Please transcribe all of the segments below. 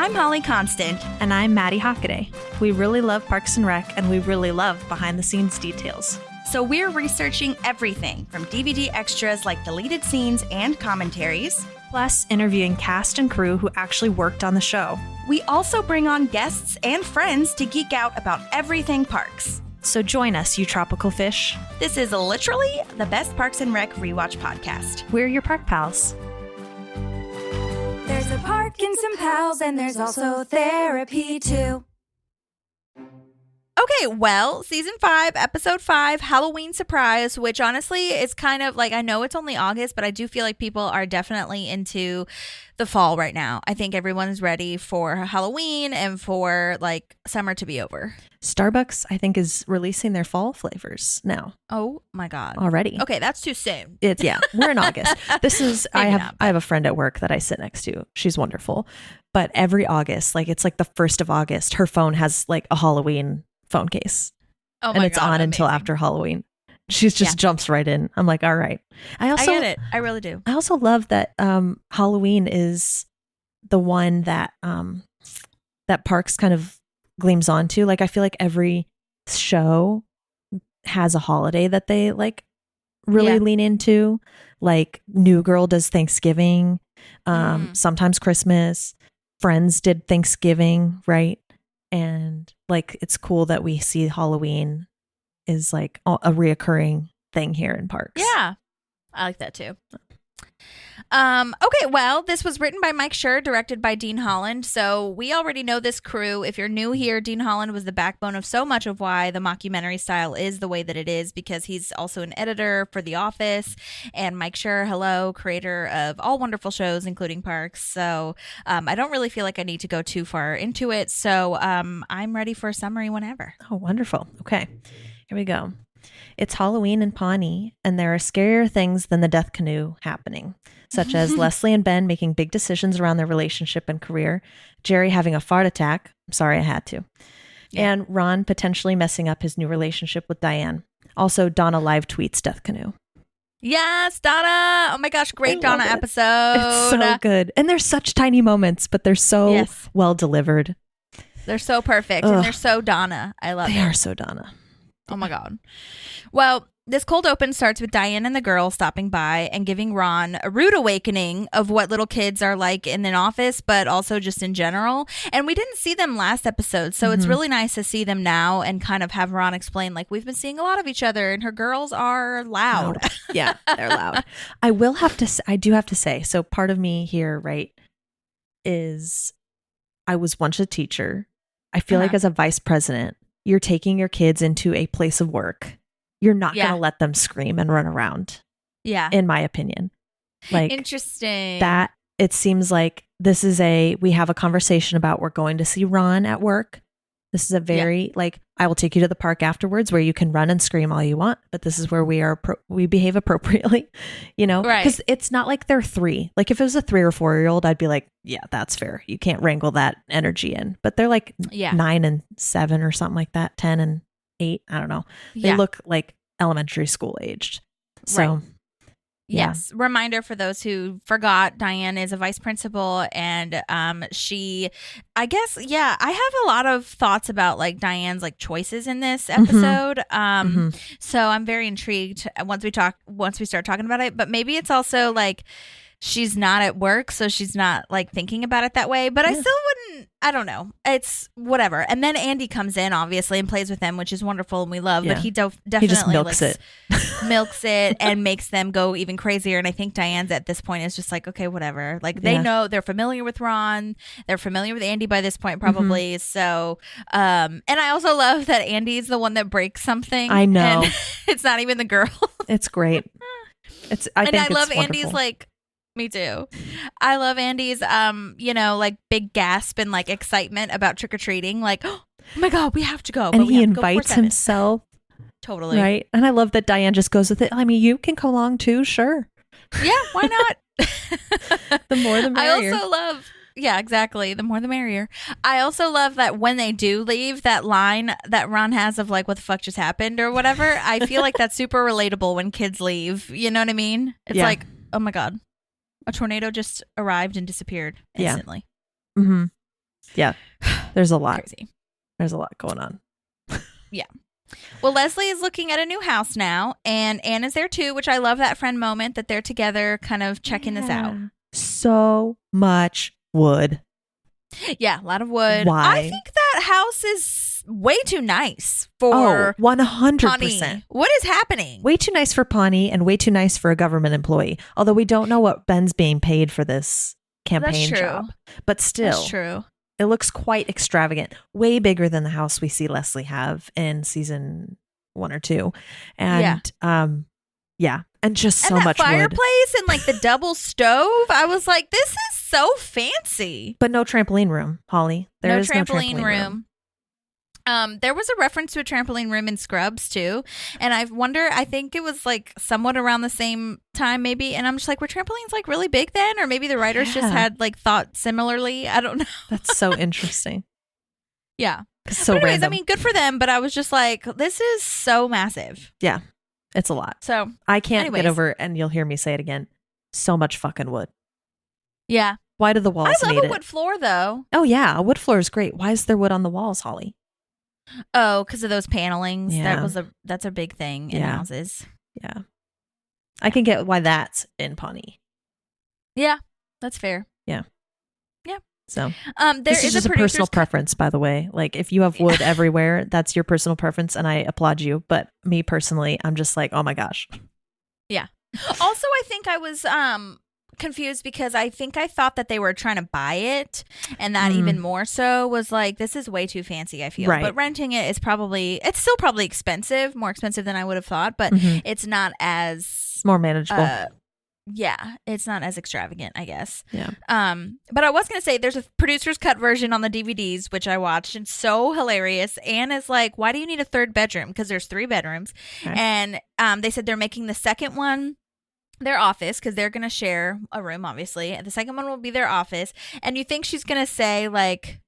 I'm Holly Constant. And I'm Maddie Hockaday. We really love Parks and Rec, and we really love behind-the-scenes details. So we're researching everything from DVD extras like deleted scenes and commentaries, plus interviewing cast and crew who actually worked on the show. We also bring on guests and friends to geek out about everything parks. So join us, you tropical fish. This is literally the best Parks and Rec rewatch podcast. We're your park pals. There's a park and some pals, and there's also therapy too. Okay, well, season 5, episode 5, Halloween surprise, which honestly is kind of like, I know it's only August, but I do feel like people are definitely into the fall right now. I think everyone's ready for Halloween and for like summer to be over. Starbucks, I think, is releasing their fall flavors now. Oh my God. Already. Okay, that's too soon. We're in August. This is, I have a friend at work that I sit next to. She's wonderful. But every August, like it's like the 1st of August, her phone has like a Halloween phone case. Oh my and it's God, on amazing. Until after Halloween. She just jumps right in. I'm like, all right. I get it. I really do. I also love that Halloween is the one that that Parks kind of gleams onto. Like I feel like every show has a holiday that they like really lean into. Like New Girl does Thanksgiving, sometimes Christmas. Friends did Thanksgiving, right? And like it's cool that we see Halloween is like a reoccurring thing here in Parks. Yeah, I like that too. Okay, well, this was written by Mike Schur, directed by Dean Holland. So we already know this crew. If you're new here, Dean Holland was the backbone of so much of why the mockumentary style is the way that it is, because he's also an editor for The Office. And Mike Schur, hello, creator of all wonderful shows, including Parks. So I don't really feel like I need to go too far into it. So I'm ready for a summary whenever. Oh, wonderful. Okay, here we go. It's Halloween in Pawnee, and there are scarier things than the death canoe happening, such as Leslie and Ben making big decisions around their relationship and career, Jerry having a fart attack. I'm sorry, I had to. Yeah. And Ron potentially messing up his new relationship with Diane. Also, Donna live tweets death canoe. Yes, Donna. Oh my gosh, great Donna episode. It's so good. And there's such tiny moments, but they're so well delivered. They're so perfect. And they're so Donna. I love it. They are so Donna. Oh my God. Well, this cold open starts with Diane and the girl stopping by and giving Ron a rude awakening of what little kids are like in an office, but also just in general. And we didn't see them last episode, so it's really nice to see them now and kind of have Ron explain, like, we've been seeing a lot of each other and her girls are loud. Yeah, they're loud. I do have to say, so part of me here, right, is I was once a teacher. I feel like as a vice president, you're taking your kids into a place of work. You're not going to let them scream and run around. Yeah. In my opinion. Like, interesting. That it seems like this is we have a conversation about we're going to see Ron at work. This is a very like, I will take you to the park afterwards where you can run and scream all you want, but this is where we behave appropriately, you know? Right. Because it's not like they're 3. Like if it was a 3 or 4-year-old, I'd be like, yeah, that's fair. You can't wrangle that energy in. But they're like 9 and 7 or something like that, 10 and 8. I don't know. They look like elementary school aged. So. Right. Yes. Reminder for those who forgot, Diane is a vice principal, and she, I guess, I have a lot of thoughts about like Diane's like choices in this episode. So I'm very intrigued once we start talking about it, but maybe it's also like she's not at work, so she's not like thinking about it that way, but I still wouldn't, I don't know. It's whatever. And then Andy comes in obviously and plays with them, which is wonderful and we love, but he definitely just milks it and makes them go even crazier. And I think Diane's at this point is just like, okay, whatever. Like they know, they're familiar with Ron. They're familiar with Andy by this point probably. So, and I also love that Andy's the one that breaks something. I know. And it's not even the girl. It's great. I love Andy's like, me too. I love Andy's, like big gasp and like excitement about trick-or-treating. Like, oh my God, we have to go. And he invites himself. Totally. Right. And I love that Diane just goes with it. I mean, you can come along too. Sure. Yeah. Why not? The more the merrier. I also love, exactly. The more the merrier. I also love that when they do leave, that line that Ron has of like, what the fuck just happened or whatever. I feel like that's super relatable when kids leave. You know what I mean? It's like, oh my God. A tornado just arrived and disappeared instantly. Mm-hmm. Yeah. There's a lot. Crazy. There's a lot going on. Yeah. Well, Leslie is looking at a new house now, and Anne is there too, which I love that friend moment that they're together kind of checking this out. So much wood. Yeah, a lot of wood. Why? I think that house is way too nice for 100%. Pawnee. What is happening? Way too nice for Pawnee and way too nice for a government employee. Although we don't know what Ben's being paid for this campaign job. But still. That's true. It looks quite extravagant, way bigger than the house we see Leslie have in season 1 or 2. And and just so much fireplace wood. and like the double stove. I was like, this is so fancy. But no trampoline room, Holly. There is no trampoline room. There was a reference to a trampoline room in Scrubs too, and I think it was like somewhat around the same time maybe, and I'm just like, were trampolines like really big then, or maybe the writers just had like thought similarly? I don't know. That's so interesting. Yeah. So but anyways, random. I mean, good for them, but I was just like, this is so massive. Yeah, it's a lot. So I can't get over, and you'll hear me say it again, so much fucking wood. Yeah. Why do the walls I need love it? a wood floor though. Oh yeah, a wood floor is great. Why is there wood on the walls, Holly? Oh, because of those panelings. Yeah. That's a big thing in houses. Yeah. I can get why that's in Pawnee. Yeah, that's fair. Yeah. Yeah. So there this is just a personal preference, by the way. Like if you have wood everywhere, that's your personal preference, and I applaud you. But me personally, I'm just like, oh my gosh. Yeah. Also, I think I was confused because I thought that they were trying to buy it, and that even more so was like, this is way too fancy, I feel. Right. But renting it is it's still probably expensive, more expensive than I would have thought, but it's not as more manageable. Yeah, it's not as extravagant, I guess. Yeah. But I was gonna say there's a producer's cut version on the DVDs, which I watched, and so hilarious. Anne is like, why do you need a third bedroom? Because there's 3 bedrooms. Okay. And they said they're making the second one their office, because they're gonna share a room, obviously. And the second one will be their office. And you think she's gonna say like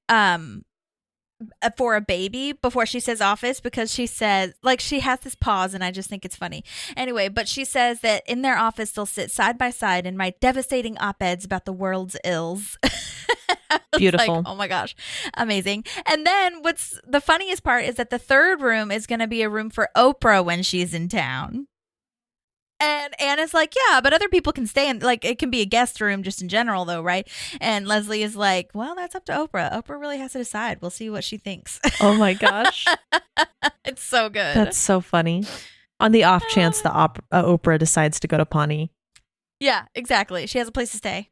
for a baby before she says office, because she says, like, she has this pause, and I just think it's funny. Anyway, but she says that in their office they'll sit side by side and write devastating op-eds about the world's ills. Beautiful. Like, oh my gosh, amazing. And then what's the funniest part is that the third room is going to be a room for Oprah when she's in town. And Anna's like, yeah, but other people can stay in, like, it can be a guest room just in general though, right? And Leslie is like, well, that's up to Oprah. Oprah really has to decide. We'll see what she thinks. Oh my gosh. It's so good. That's so funny. On the off chance the Oprah decides to go to Pawnee. Yeah, exactly. She has a place to stay.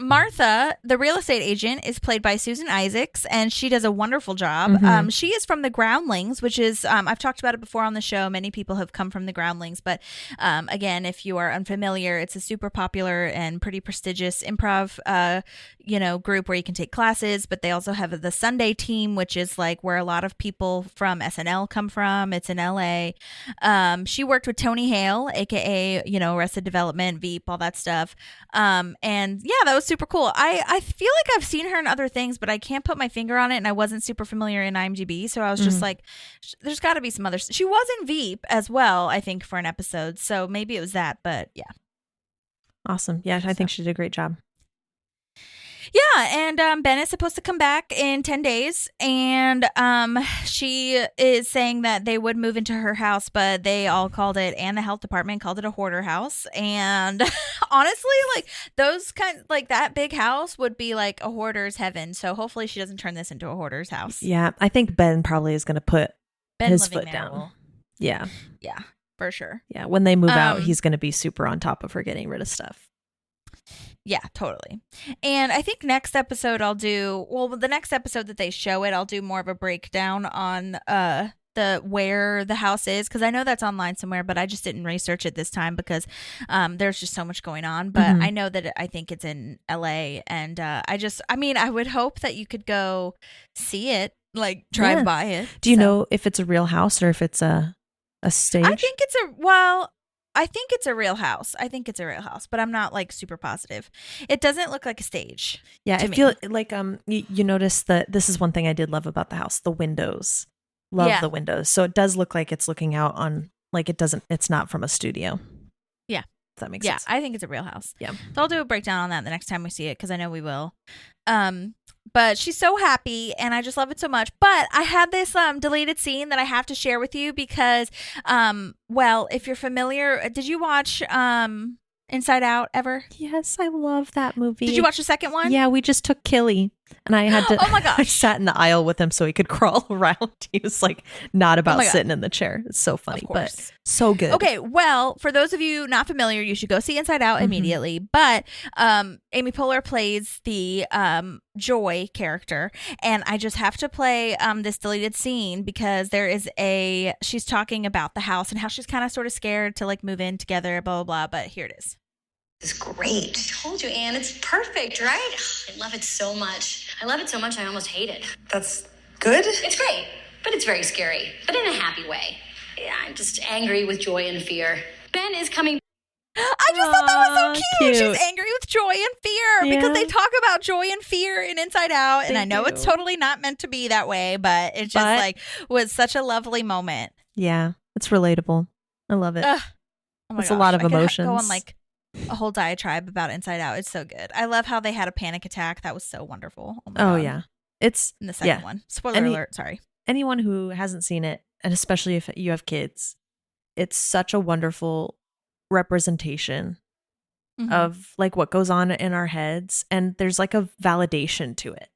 Martha, the real estate agent, is played by Susan Isaacs, and she does a wonderful job. She is from the Groundlings, which is, I've talked about it before on the show. Many people have come from the Groundlings, but again, if you are unfamiliar, it's a super popular and pretty prestigious improv, group where you can take classes, but they also have the Sunday team, which is like where a lot of people from SNL come from. It's in LA. She worked with Tony Hale, aka, Arrested Development, Veep, all that stuff. And yeah, that was super cool. I feel like I've seen her in other things, but I can't put my finger on it, and I wasn't super familiar in IMDb, so I was just like, there's got to be some others. She was in Veep as well, I think, for an episode, so maybe it was that, but yeah. Awesome. Yeah, I think she did a great job. Yeah, and Ben is supposed to come back in 10 days, and she is saying that they would move into her house, but they all called it, and the health department called it, a hoarder house. And honestly, like, those like that big house would be like a hoarder's heaven. So hopefully she doesn't turn this into a hoarder's house. Yeah, I think Ben probably is going to put his foot down. Yeah. Yeah, for sure. Yeah, when they move out, he's going to be super on top of her getting rid of stuff. Yeah, totally. And I think next episode the next episode that they show it, I'll do more of a breakdown on where the house is, because I know that's online somewhere, but I just didn't research it this time because there's just so much going on. But I know that I think it's in LA, and I would hope that you could go see it, like drive by it. Do you know if it's a real house or if it's a stage? I think it's a real house. But I'm not like super positive. It doesn't look like a stage. Yeah, I feel like you notice that this is one thing I did love about the house, the windows. Love the windows. So it does look like it's looking out on, like, it's not from a studio. Yeah. If that makes Yeah, sense. I think it's a real house. Yeah. So I'll do a breakdown on that the next time we see it because I know we will. But she's so happy and I just love it so much. But I had this deleted scene that I have to share with you because, well, if you're familiar, did you watch Inside Out ever? Yes, I love that movie. Did you watch the second one? Yeah, we just took Killy and I had to Oh my gosh. I sat in the aisle with him so he could crawl around. He was like not about sitting in the chair. It's so funny, but so good. Okay, well, for those of you not familiar, you should go see Inside Out immediately. But Amy Poehler plays the Joy character, and I just have to play this deleted scene because she's talking about the house and how she's kind of sort of scared to like move in together, blah, blah, blah. But here it is. It's great. I told you, Anne, it's perfect, right? I love it so much. I love it so much I almost hate it. That's good? It's great, but it's very scary, but in a happy way. Yeah, I'm just angry with joy and fear. Ben is coming. I just thought that was so cute. Cute. She's angry with joy and fear because they talk about joy and fear in Inside Out. And I know it's totally not meant to be that way, but it just was such a lovely moment. Yeah, it's relatable. I love it. Oh my It's gosh. a lot of I could emotions. go on like a whole diatribe about Inside Out. It's so good. I love how they had a panic attack. That was so wonderful. Oh, my God. Yeah. It's in the second one. Spoiler alert. Sorry. Anyone who hasn't seen it, and especially if you have kids, it's such a wonderful representation of like what goes on in our heads, and there's like a validation to it.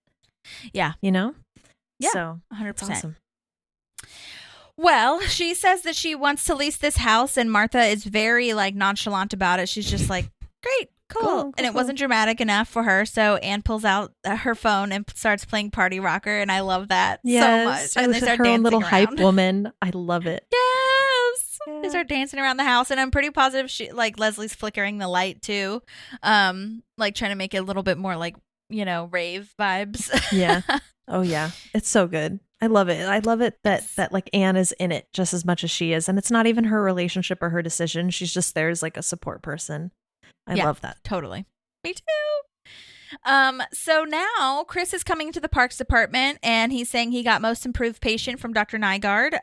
Yeah. You know? Yeah. So 100%. awesome. Well, she says that she wants to lease this house, and Martha is very like nonchalant about it. She's just like, great, cool. And it wasn't dramatic enough for her. So Anne pulls out her phone and starts playing Party Rocker. And I love that so much. And they start her dancing own little around. hype woman. I love it. Yes. Yeah. They start dancing around the house. And I'm pretty positive Leslie's flickering the light too. Like trying to make it a little bit more like, rave vibes. Yeah. Oh yeah. It's so good. I love it. I love it that like Anne is in it just as much as she is. And it's not even her relationship or her decision. She's just there as like a support person. I love that. Totally. Me too. So now Chris is coming to the Parks Department and he's saying he got most improved patient from Dr. Nygaard.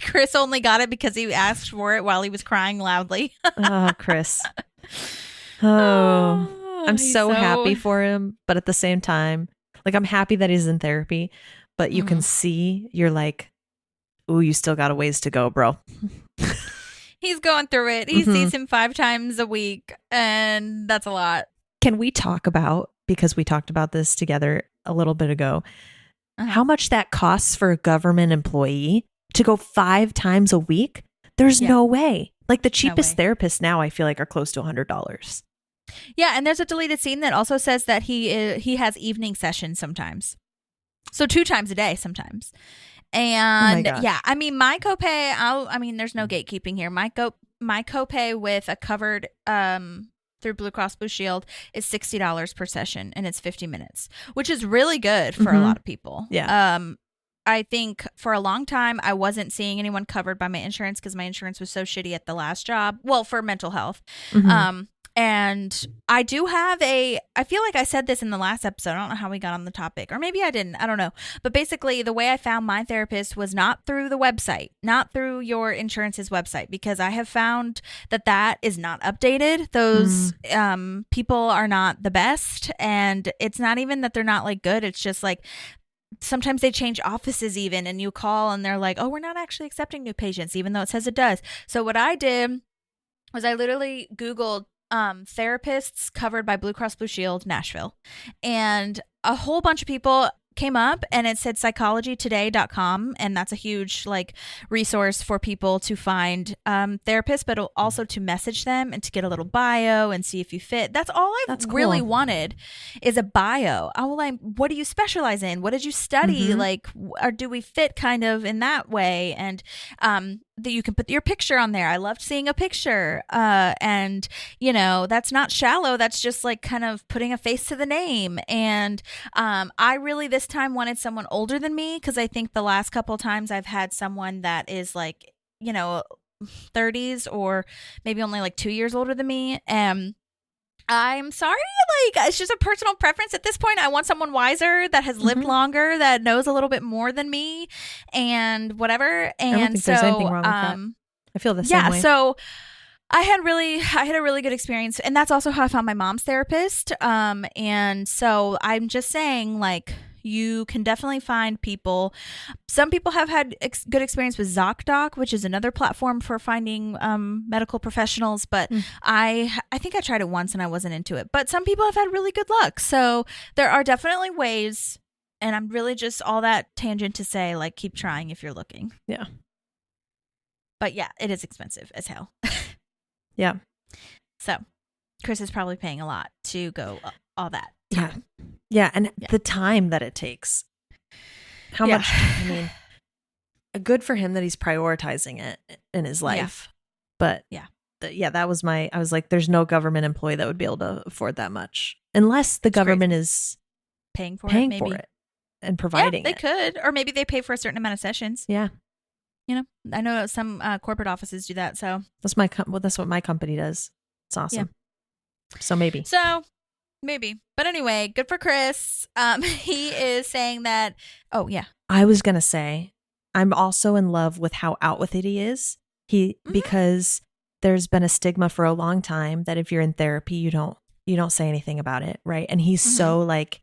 Chris only got it because he asked for it while he was crying loudly. Oh, Chris. Oh, I'm so happy for him. But at the same time, like I'm happy that he's in therapy, but you can see you're like, ooh, you still got a ways to go, bro. He's going through it. He sees him 5 times a week, and that's a lot. Can we talk about, because we talked about this together a little bit ago, how much that costs for a government employee to go 5 times a week? There's no way. Like the cheapest therapists now, I feel like, are close to $100. Yeah, and there's a deleted scene that also says that he has evening sessions sometimes. So 2 times a day sometimes. And yeah, I mean, my copay, there's no gatekeeping here. My copay with a covered through Blue Cross Blue Shield is $60 per session, and it's 50 minutes, which is really good for a lot of people. Yeah. I think for a long time, I wasn't seeing anyone covered by my insurance because my insurance was so shitty at the last job. Well, for mental health. And I do have I feel like I said this in the last episode. I don't know how we got on the topic, or maybe I didn't. I don't know. But basically, the way I found my therapist was not through the website, not through your insurance's website, because I have found that is not updated. Those people are not the best. And it's not even that they're not like good. It's just like, sometimes they change offices even, and you call and they're like, oh, we're not actually accepting new patients, even though it says it does. So what I did was I literally Googled therapists covered by Blue Cross Blue Shield Nashville, and a whole bunch of people came up, and it said psychologytoday.com, and that's a huge like resource for people to find therapists, but also to message them and to get a little bio and see if you fit. That's all I've really wanted is a bio. What do you specialize in? What did you study? Like, or do we fit kind of in that way? And that you can put your picture on there. I loved seeing a picture. And that's not shallow. That's just like kind of putting a face to the name. And I really this time wanted someone older than me, because I think the last couple times I've had someone that is like, 30s or maybe only like 2 years older than me. I'm sorry, like it's just a personal preference at this point. I want someone wiser that has lived longer, that knows a little bit more than me, and whatever. And I don't think there's anything wrong with that. I feel the same way. So I had a really good experience, and that's also how I found my mom's therapist. And so I'm just saying, like, you can definitely find people. Some people have had good experience with ZocDoc, which is another platform for finding medical professionals. But I think I tried it once and I wasn't into it. But some people have had really good luck. So there are definitely ways. And I'm really just all that tangent to say, like, keep trying if you're looking. Yeah. But yeah, it is expensive as hell. Yeah. So Chris is probably paying a lot to go all that Yeah. time. Yeah. And the time that it takes. How much, I mean, good for him that he's prioritizing it in his life. But that was I was like, there's no government employee that would be able to afford that much. Unless the government is paying for it and providing they could. Or maybe they pay for a certain amount of sessions. Yeah. You know, I know some corporate offices do that. So that's that's what my company does. It's awesome. Yeah. So maybe. But anyway, good for Chris. He is saying that. Oh yeah. I was gonna say, I'm also in love with how out with it he is. Because there's been a stigma for a long time that if you're in therapy, you don't say anything about it, right? And he's so like,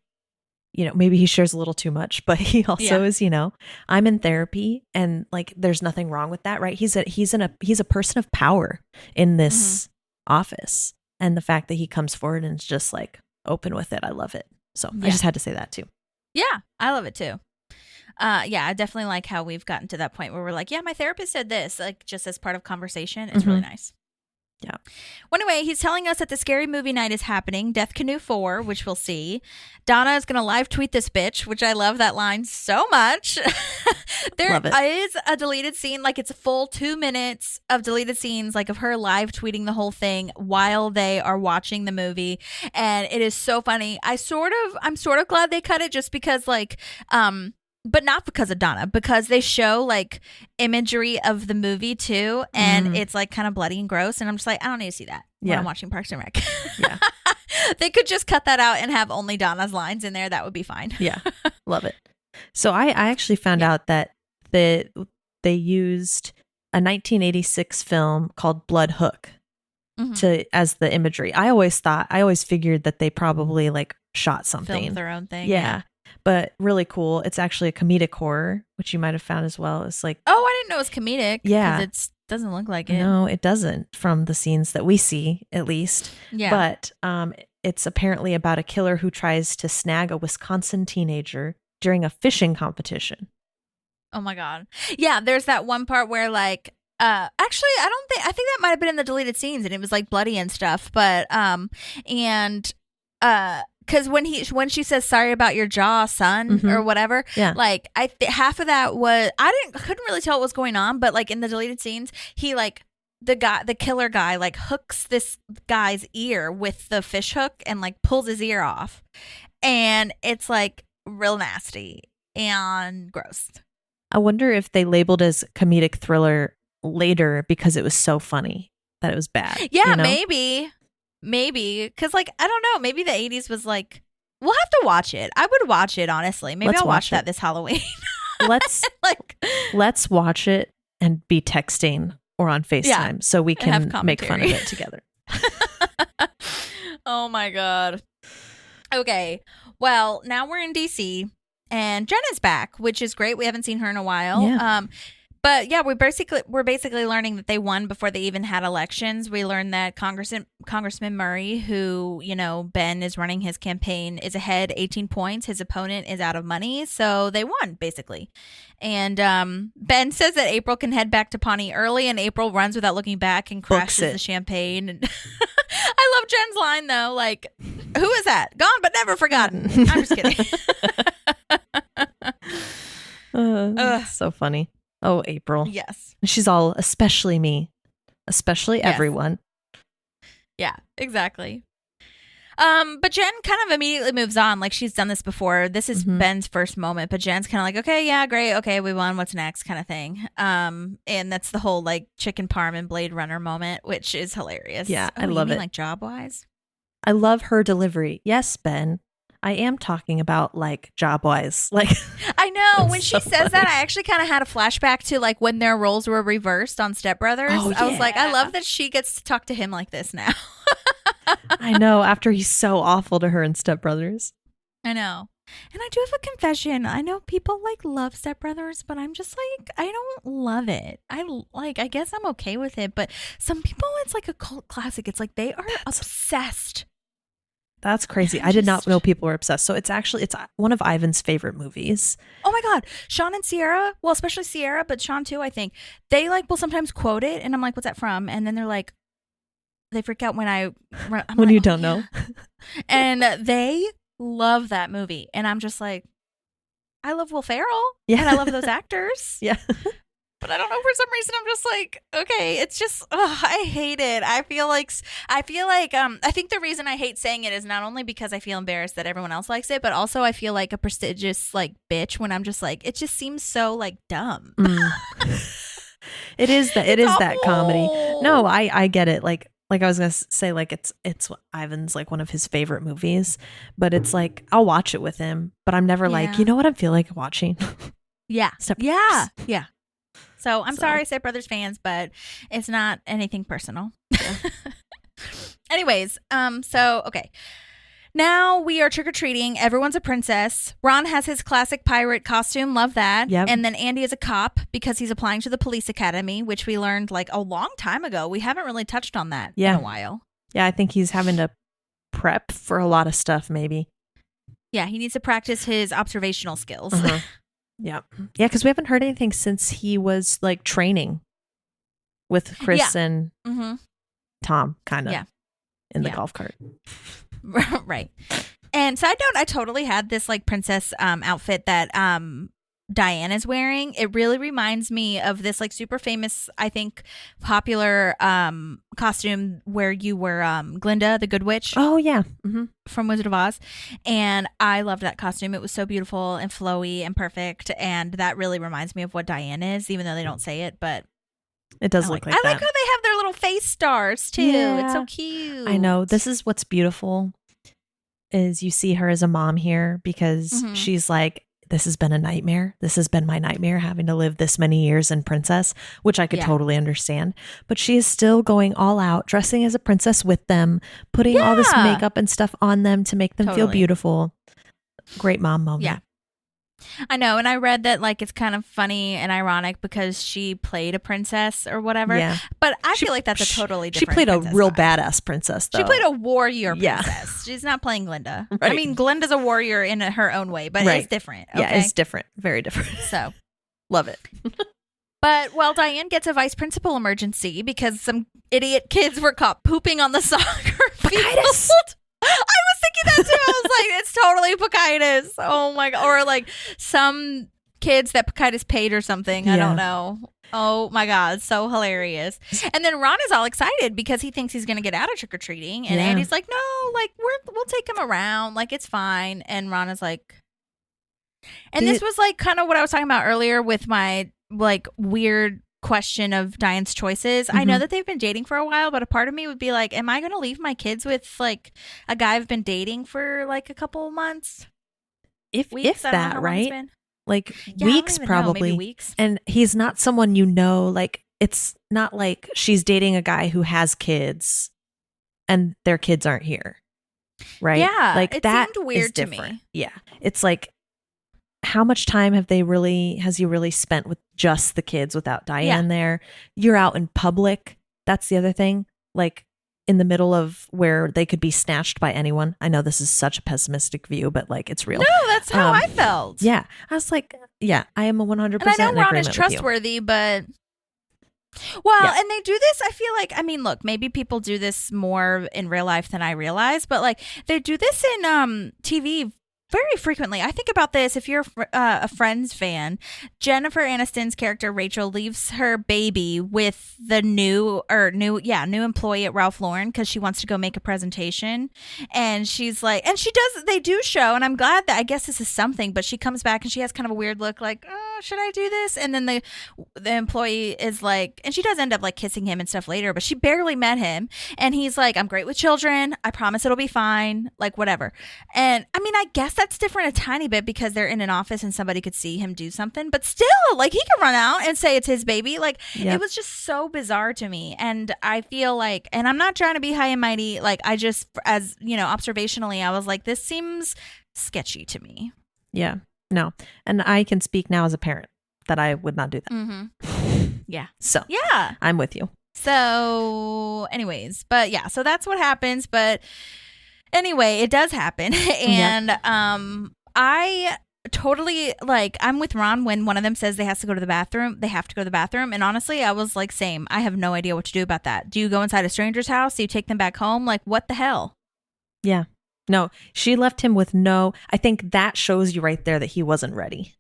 you know, maybe he shares a little too much, but he also is, you know, I'm in therapy and like there's nothing wrong with that, right? He's a person of power in this office. And the fact that he comes forward and is just like open with it, I love it. So I just had to say that too. Yeah, I love it too. I definitely like how we've gotten to that point where we're like, yeah, my therapist said this, like just as part of conversation. It's really nice. Yeah. Well, anyway, he's telling us that the scary movie night is happening, Death Canoe 4, which we'll see. Donna is going to live tweet this bitch, which I love that line so much. There is a deleted scene, like it's a full 2 minutes of deleted scenes, like of her live tweeting the whole thing while they are watching the movie. And it is so funny. I'm sort of glad they cut it just because like, but not because of Donna, because they show like imagery of the movie too, and it's like kind of bloody and gross, and I'm just like, I don't need to see that when I'm watching Parks and Rec. Yeah. They could just cut that out and have only Donna's lines in there. That would be fine. Yeah. Love it. So I actually found out that they used a 1986 film called Blood Hook as the imagery. I always figured that they probably like shot something. Filmed their own thing. Yeah. But really cool. It's actually a comedic horror, which you might have found as well. It's like, oh, I didn't know it was comedic. Yeah, it doesn't look like it. No, it doesn't from the scenes that we see, at least. Yeah. But it's apparently about a killer who tries to snag a Wisconsin teenager during a fishing competition. Oh my God. Yeah, there's that one part where like, actually, I think that might have been in the deleted scenes, and it was like bloody and stuff. But because when she says sorry about your jaw, son, or whatever, like half of that was couldn't really tell what was going on, but like in the deleted scenes, he like the killer guy like hooks this guy's ear with the fish hook and like pulls his ear off, and it's like real nasty and gross. I wonder if they labeled as comedic thriller later because it was so funny that it was bad. Yeah, you know? Maybe, because like I don't know, maybe the 80s was like, we'll have to watch it. I would watch it, honestly. Maybe I'll watch that this Halloween. Let's watch it and be texting or on FaceTime so we can make fun of it together. Oh my God. Okay, well, now we're in DC and Jen is back, which is great. We haven't seen her in a while. Yeah. But yeah, we're basically learning that they won before they even had elections. We learned that Congressman Murray, who, you know, Ben is running his campaign, is ahead 18 points. His opponent is out of money, so they won basically. And Ben says that April can head back to Pawnee early, and April runs without looking back and crashes the champagne. And I love Jen's line though, like, "Who is that? Gone but never forgotten." I'm just kidding. So funny. Oh, April. Yes. She's all, especially me, especially everyone. Yeah, exactly. But Jen kind of immediately moves on. Like she's done this before. This is Ben's first moment, but Jen's kind of like, okay, yeah, great. Okay, we won. What's next? Kind of thing. And that's the whole like chicken parm and Blade Runner moment, which is hilarious. Yeah, I love it. Like job wise. I love her delivery. Yes, Ben, I am talking about like job wise. Like I know when she so says that, funny. I actually kind of had a flashback to like when their roles were reversed on Step Brothers. Oh, I was like, I yeah. love that she gets to talk to him like this now. I know, after he's so awful to her in Step Brothers. I know. And I do have a confession. I know people like love Step Brothers, but I'm just like, I don't love it. I guess I'm okay with it, but some people, it's like a cult classic. It's like they are obsessed. That's crazy. And I did not just- know people were obsessed. So it's one of Ivan's favorite movies. Oh my God. Sean and Sierra, well, especially Sierra, but Sean too, I think. They like will sometimes quote it, and I'm like, what's that from? And then they're like, they freak out when I'm When like, you "Oh, don't know. And they love that movie. And I'm just like, I love Will Ferrell. Yeah. And I love those actors. Yeah. But I don't know, for some reason I'm just like, okay, it's just, I hate it. I think the reason I hate saying it is not only because I feel embarrassed that everyone else likes it, but also I feel like a prestigious like bitch when I'm just like, it just seems so like dumb. It is that comedy. awful. No, I get it. Like I was gonna say, like it's Ivan's like one of his favorite movies, but it's like I'll watch it with him, but I'm never like, Yeah. you know what I feel like watching. Yeah. Step Yeah. Brothers. Yeah. So I'm So- sorry, Step Brothers fans, but it's not anything personal. Anyways, so okay. Now we are trick-or-treating. Everyone's a princess. Ron has his classic pirate costume. Love that. Yep. And then Andy is a cop because he's applying to the police academy, which we learned like a long time ago. We haven't really touched on that Yeah. in a while. Yeah, I think he's having to prep for a lot of stuff. Maybe. Yeah, he needs to practice his observational skills. Uh-huh. Yeah. Yeah, because we haven't heard anything since he was like training with Chris and hmm Tom, kind of Yeah. in the Yeah. golf cart. Right. And side note, I totally had this like princess outfit that Diane is wearing. It really reminds me of this like super famous, I think, popular costume where you were Glinda, the Good Witch Oh yeah. Mm-hmm. from Wizard of Oz. And I loved that costume. It was so beautiful and flowy and perfect. And that really reminds me of what Diane is, even though they don't say it. But It does I look like like I that. like how they have their little face stars too. It's so Yeah. cute. I know. This is what's beautiful is you see her as a mom here because Mhm. she's like, this has been a nightmare. This has been my nightmare having to live this many years in princess, which I could Yeah. totally understand. But she is still going all out, dressing as a princess with them, putting all this Yeah. makeup and stuff on them to make them feel Totally. beautiful. Great mom moment. Yeah. I know, and I read that like it's kind of funny and ironic because she played a princess or whatever. Yeah. But I She- feel like that's a she- totally She different. played a princess real vibe. badass princess, though. She played a warrior Yeah. princess. She's not playing Glinda. I Right. mean, Glinda's a warrior in her own way, but Right. it's different. Yeah, Okay? it's different. Very different. So, Love it. but well, Diane gets a vice principal emergency because some idiot kids were caught pooping on the soccer field. Bacchitis. I was thinking that too. I was like, it's totally Bacchitis. Oh my God. Or like some kids that Bacchitis paid or something. I Yeah. don't know. Oh my God. So hilarious. And then Ron is all excited because he thinks he's going to get out of trick or treating. And Yeah. Andy's like, no, like we'll take him around. Like it's fine. And Ron is like, and Did this was like kind of what I was talking about earlier with my like weird question of Diane's choices. I know Mhm. that they've been dating for a while, but a part of me would be like, am I going to leave my kids with like a guy I've been dating for like a couple of months? If Weeks? I don't know that, how long it's right? been. Like Yeah, I don't weeks even know, probably. maybe weeks. And he's not someone you know, like it's not like she's dating a guy who has kids and their kids aren't here. Right? Yeah, Like it that seemed weird is to me. different. Yeah. It's like how much time has he really spent with just the kids without Diane there? You're out in public. That's the other thing. Like in the middle of where they could be snatched by anyone. I know this is such a pessimistic view, but like it's real. No, that's how Um, I felt. Yeah. I was like, yeah, I am a 100% And I know in Ron agreement is with you. trustworthy, but well, Yeah. and they do this. I feel like, I mean, look, maybe people do this more in real life than I realize, but like they do this in TV very frequently. I think about this. If you're a Friends fan, Jennifer Aniston's character Rachel leaves her baby with the new employee at Ralph Lauren because she wants to go make a presentation, and she's like, and they do show, and I'm glad that I guess this is something, but she comes back and she has kind of a weird look, like, oh, should I do this? And then the employee is like, and she does end up like kissing him and stuff later, but she barely met him, and he's like, I'm great with children. I promise it'll be fine. Like whatever. And I mean, I guess that's different a tiny bit because they're in an office and somebody could see him do something, but still, like, he can run out and say it's his baby. Like, It was just so bizarre to me. And I feel like, and I'm not trying to be high and mighty, like, I just, as you know, observationally, I was like, this seems sketchy to me. Yeah, no. And I can speak now as a parent that I would not do that. Mm-hmm. Yeah. So yeah, I'm with you. So anyways, but yeah, so that's what happens. But anyway, it does happen. And I totally, like, I'm with Ron when one of them says they have to go to the bathroom. And honestly, I was like, same. I have no idea what to do about that. Do you go inside a stranger's house? Do you take them back home? Like, what the hell? Yeah. No, she left him with I think that shows you right there that he wasn't ready.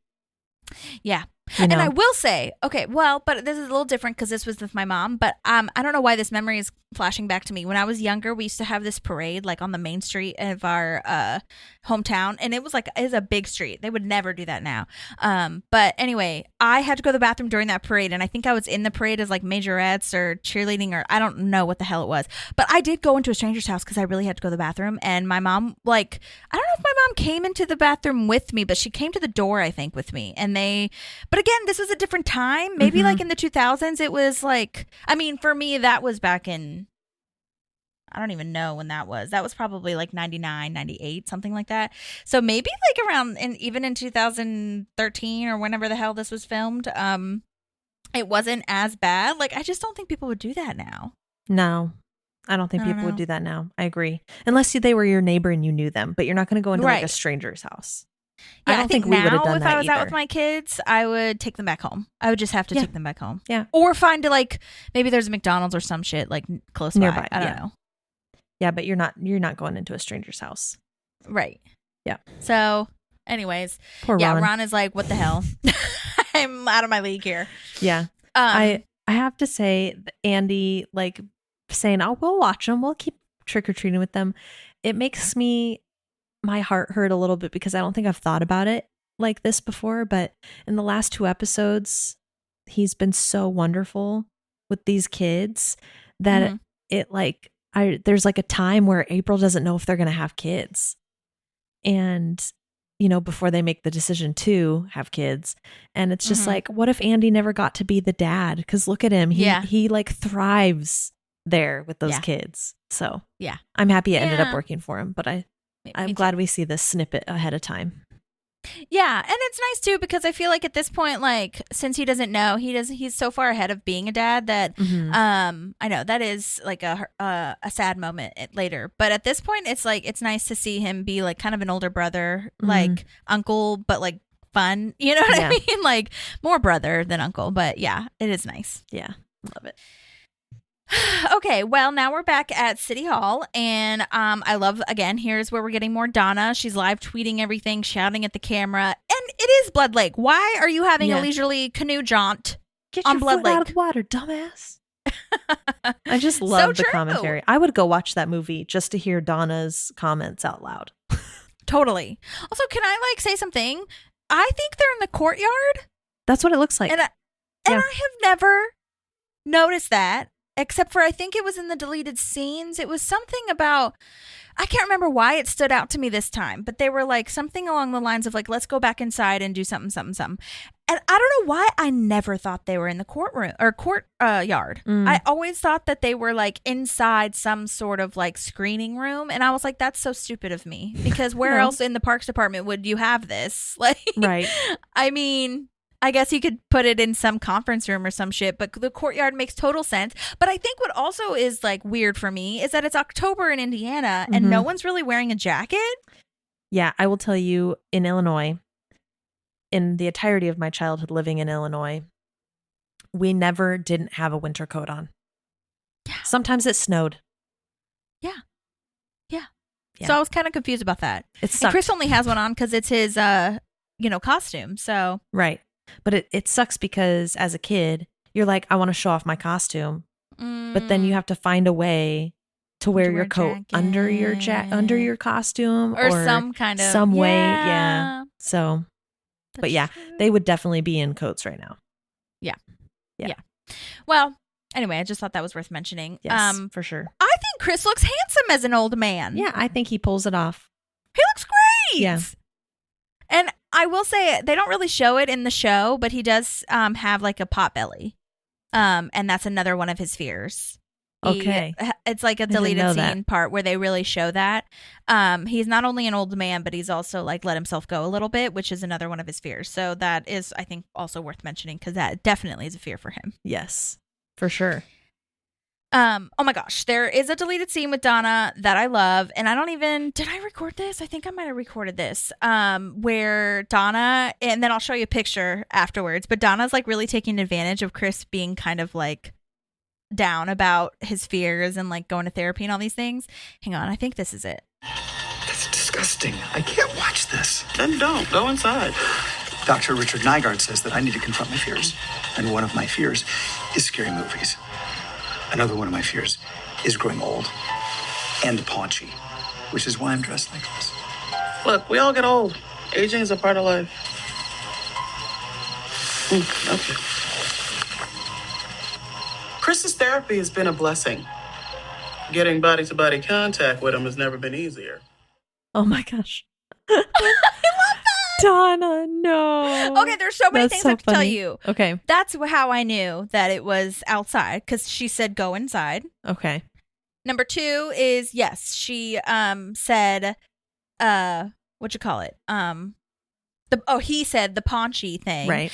Yeah. You know? And I will say, okay, well, but this is a little different because this was with my mom, but I don't know why this memory is flashing back to me. When I was younger, we used to have this parade like on the main street of our hometown, and it was a big street. They would never do that now. But anyway, I had to go to the bathroom during that parade, and I think I was in the parade as like majorettes or cheerleading, or I don't know what the hell it was. But I did go into a stranger's house because I really had to go to the bathroom, and my mom, like, I don't know if my mom came into the bathroom with me, but she came to the door, I think, with me. And but again, this was a different time. Maybe like in the 2000s, it was like, I mean, for me, that was back in, I don't even know when that was. That was probably like 99, 98, something like that. So maybe like around, even in 2013 or whenever the hell this was filmed, it wasn't as bad. Like, I just don't think people would do that now. No, I don't think people would do that now. I agree. Unless they were your neighbor and you knew them, but you're not going to go into like a stranger's house. Yeah, I don't think we would have done if that I was either. out with my kids, I would take them back home. I would just have to take them back home. Yeah. Or find like maybe there's a McDonald's or some shit like close nearby. I don't know. Yeah, but you're not going into a stranger's house. Right. Yeah. So, anyways, poor Ron. Ron is like, what the hell? I'm out of my league here. Yeah. I have to say, Andy, like, saying, oh, we'll watch them, we'll keep trick-or-treating with them. It makes my heart hurt a little bit because I don't think I've thought about it like this before, but in the last 2 episodes, he's been so wonderful with these kids that it like, there's like a time where April doesn't know if they're going to have kids. And, you know, before they make the decision to have kids. And it's just like, what if Andy never got to be the dad? Because look at him. He like thrives there with those kids. So yeah, I'm happy it ended up working for him, but I'm glad we see this snippet ahead of time. Yeah, and it's nice too because I feel like at this point, like, since he doesn't know, he's so far ahead of being a dad that I know that is like a sad moment later. But at this point, it's like it's nice to see him be like kind of an older brother, like uncle, but like fun. You know what I mean? Like more brother than uncle. But yeah, it is nice. Yeah, love it. Okay, well, now we're back at City Hall, and I love, again, here's where we're getting more Donna. She's live tweeting everything, shouting at the camera, and it is Blood Lake. Why are you having a leisurely canoe jaunt on Blood Lake? Out of the water, dumbass. I just love the commentary. I would go watch that movie just to hear Donna's comments out loud. Totally. Also, can I say something? I think they're in the courtyard. That's what it looks like. And I have never noticed that. Except for I think it was in the deleted scenes. It was something about, I can't remember why it stood out to me this time, but they were like something along the lines of like, let's go back inside and do something. And I don't know why I never thought they were in the courtroom or courtyard. I always thought that they were like inside some sort of like screening room. And I was like, that's so stupid of me because where else in the Parks Department would you have this? Like, right. I mean, I guess you could put it in some conference room or some shit, but the courtyard makes total sense. But I think what also is like weird for me is that it's October in Indiana and no one's really wearing a jacket. Yeah, I will tell you, in Illinois, in the entirety of my childhood living in Illinois, we never didn't have a winter coat on. Yeah. Sometimes it snowed. Yeah. Yeah. So I was kind of confused about that. It sucks. And Chris only has one on because it's his, costume. So right. But it sucks because as a kid, you're like, I want to show off my costume. But then you have to find a way to wear your coat under your costume or some kind of way. Yeah. So, but yeah, they would definitely be in coats right now. Yeah. Well, anyway, I just thought that was worth mentioning. Yes, for sure. I think Chris looks handsome as an old man. Yeah, I think he pulls it off. He looks great. Yeah. And I will say they don't really show it in the show, but he does have like a pot belly. And that's another one of his fears. Okay. It's like a deleted scene part where they really show that. He's not only an old man, but he's also like let himself go a little bit, which is another one of his fears. So that is, I think, also worth mentioning because that definitely is a fear for him. Yes, for sure. Oh my gosh, there is a deleted scene with Donna that I love, and did I record this? I think I might have recorded this. Where Donna, and then I'll show you a picture afterwards, but Donna's like really taking advantage of Chris being kind of like down about his fears and like going to therapy and all these things. Hang on, I think this is it. That's disgusting. I can't watch this. Then don't. Go inside. Dr. Richard Nygaard says that I need to confront my fears. And one of my fears is scary movies. Another one of my fears is growing old and paunchy, which is why I'm dressed like this. Look, we all get old. Aging is a part of life. Okay. Chris's therapy has been a blessing. Getting body-to-body contact with him has never been easier. Oh my gosh. I love that. Donna, no. Okay, there's so many things I have to tell you. Okay. That's how I knew that it was outside, because she said go inside. Okay. Number 2 is, yes, she said, what you call it? He said the paunchy thing. Right.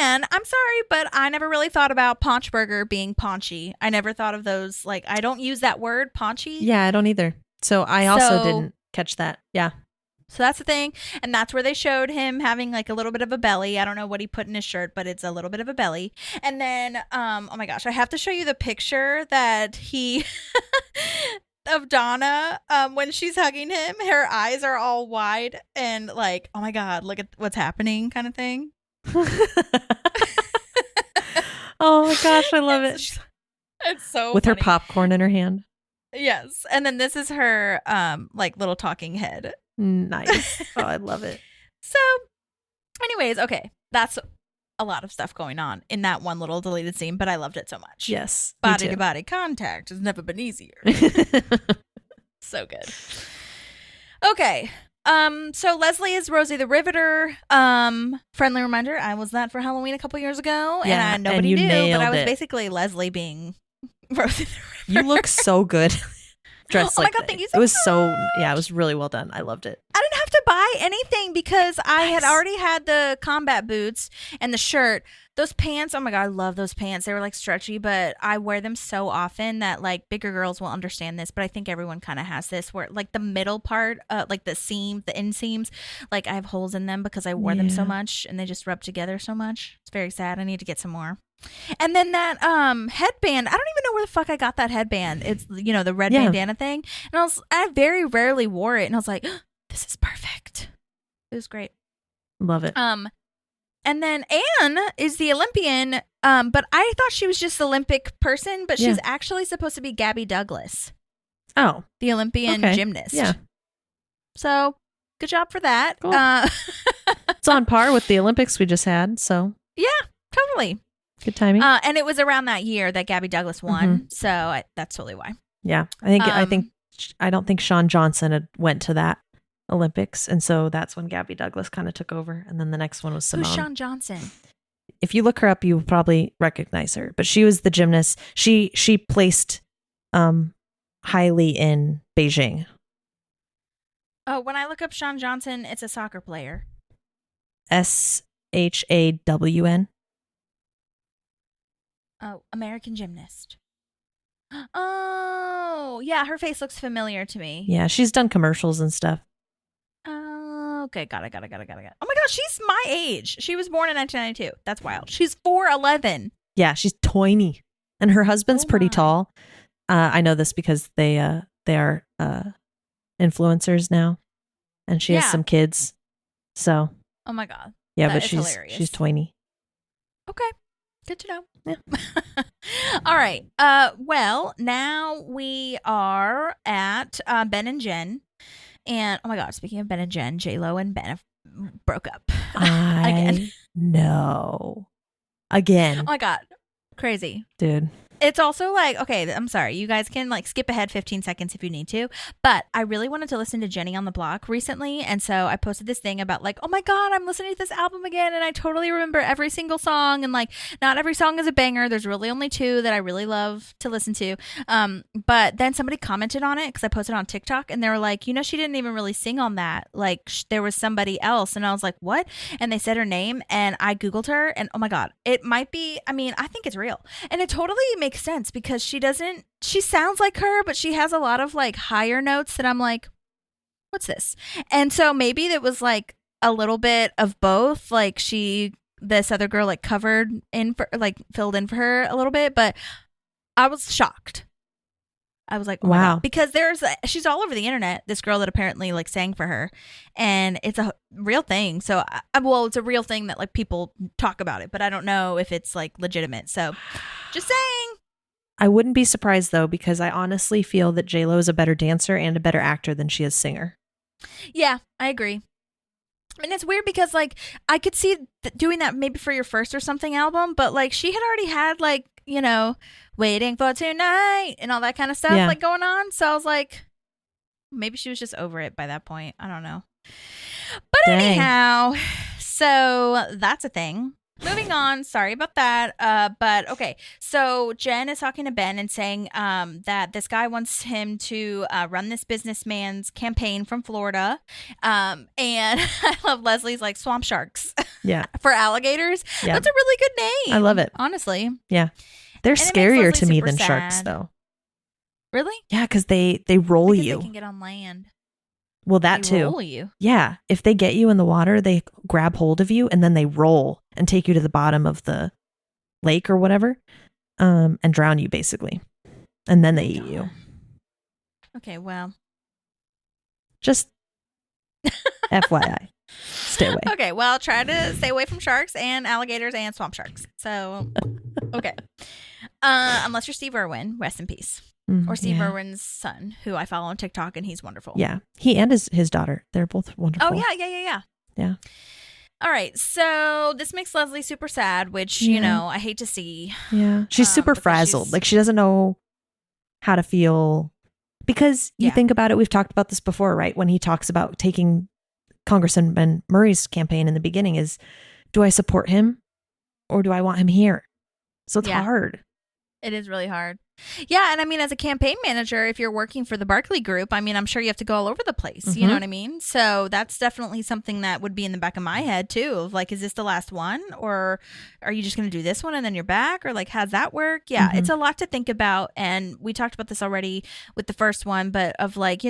And I'm sorry, but I never really thought about paunch burger being paunchy. I never thought of those, like, I don't use that word, paunchy. Yeah, I don't either. So I also didn't catch that. Yeah. So that's the thing. And that's where they showed him having like a little bit of a belly. I don't know what he put in his shirt, but it's a little bit of a belly. And then, oh my gosh, I have to show you the picture that he of Donna when she's hugging him. Her eyes are all wide and like, oh my God, look at what's happening kind of thing. Oh my gosh, I love it. It's so with funny. Her popcorn in her hand. Yes. And then this is her like little talking head. Nice. Oh, I love it. So anyways, okay. That's a lot of stuff going on in that one little deleted scene, but I loved it so much. Yes. Body to body contact has never been easier. So good. Okay. So Leslie is Rosie the Riveter. Friendly reminder, I was that for Halloween a couple years ago, Yeah, and nobody and you knew, but I nailed was it. basically Leslie being Rosie the Riveter. You look so good. Dressed Oh my like God, that. thank you so It was much. it was really well done. I loved it. I didn't have to buy anything because I had Nice. already had the combat boots and the shirt. Those pants, oh my God, I love those pants. They were like stretchy, but I wear them so often that like bigger girls will understand this, but I think everyone kind of has this where like the middle part, like the inseams, like I have holes in them because I wore them so Yeah. much and they just rub together so much. It's very sad. I need to get some more. And then that headband, I don't even know where the fuck I got that headband. It's, the red Yeah. bandana thing. And I very rarely wore it. And I was like, this is perfect. It was great. Love it. And then Anne is the Olympian, but I thought she was just the Olympic person, but she's Yeah. actually supposed to be Gabby Douglas, Oh, the Olympian okay. gymnast. Yeah. So good job for that. Cool. It's on par with the Olympics we just had. So Yeah, totally. good timing. And it was around that year that Gabby Douglas won. So that's totally why. Yeah, I don't think Shawn Johnson had went to that Olympics, and so that's when Gabby Douglas kind of took over, and then the next one was Simone. Who's Shawn Johnson? If you look her up, you will probably recognize her. But she was the gymnast. She placed highly in Beijing. Oh, when I look up Shawn Johnson, it's a soccer player. SHAWN. Oh, American gymnast. Oh, yeah, her face looks familiar to me. Yeah, she's done commercials and stuff. Oh, okay, got it. Oh my gosh, she's my age. She was born in 1992. That's wild. She's 4'11". Yeah, she's tiny, and her husband's Oh pretty my. tall. I know this because they are influencers now, and she has Yeah. some kids. So Oh my God. yeah, That but is hilarious. she's 20. Okay. Good to know. Yeah. All right. Well, now we are at Ben and Jen. And oh my God, speaking of Ben and Jen, J-Lo and Ben have broke up again. No. Again. Oh my God. Crazy. Dude. It's also like, okay, I'm sorry. You guys can like skip ahead 15 seconds if you need to. But I really wanted to listen to Jenny on the Block recently. And so I posted this thing about like, oh my God, I'm listening to this album again. And I totally remember every single song. And like, not every song is a banger. There's really only 2 that I really love to listen to. But then somebody commented on it because I posted on TikTok. And they were like, she didn't even really sing on that. Like there was somebody else. And I was like, what? And they said her name. And I Googled her. And oh my God, it might be, I think it's real. And it totally makes sense because she sounds like her, but she has a lot of like higher notes that I'm like, what's this? And so maybe it was like a little bit of both. Like this other girl like covered in for like filled in for her a little bit, but I was shocked. I was like, oh my wow. God. Because she's all over the internet, this girl that apparently like sang for her, and it's a real thing. So, it's a real thing that like people talk about it, but I don't know if it's like legitimate. So just saying. I wouldn't be surprised though, because I honestly feel that J-Lo is a better dancer and a better actor than she is singer. Yeah, I agree. And it's weird because like I could see doing that maybe for your first or something album, but like she had already had like, Waiting for Tonight and all that kind of stuff like going on. So I was like, maybe she was just over it by that point. I don't know. But anyhow, so that's a thing. Moving on. Sorry about that. But okay. So Jen is talking to Ben and saying that this guy wants him to run this businessman's campaign from Florida. And I love Leslie's like swamp sharks. Yeah. For alligators. Yeah. That's a really good name. I love it. Honestly. Yeah. They're scarier to me than sharks though. Really? Yeah, because they roll because you. They can get on land. Well, that they too. Roll you. Yeah. If they get you in the water, they grab hold of you and then they roll and take you to the bottom of the lake or whatever, and drown you basically. And then they eat you. Okay, well. Just FYI. Stay away. Okay, well, try to stay away from sharks and alligators and swamp sharks. So, okay. Unless you're Steve Irwin, rest in peace. Or Steve Irwin's son, who I follow on TikTok, and he's wonderful. Yeah. He and his daughter. They're both wonderful. Oh, yeah. Yeah. All right. So this makes Leslie super sad, which, I hate to see. Yeah. She's super frazzled. Like, she doesn't know how to feel. Because you think about it, we've talked about this before, right? When he talks about taking Congressman Murray's campaign in the beginning is, do I support him or do I want him here? So it's hard. It is really hard. Yeah, and as a campaign manager, if you're working for the Barkley Group, I'm sure you have to go all over the place. You know what I mean? So that's definitely something that would be in the back of my head too. Of like, is this the last one, or are you just going to do this one and then you're back, or like, how's that work? Yeah, it's a lot to think about, and we talked about this already with the first one. But of like,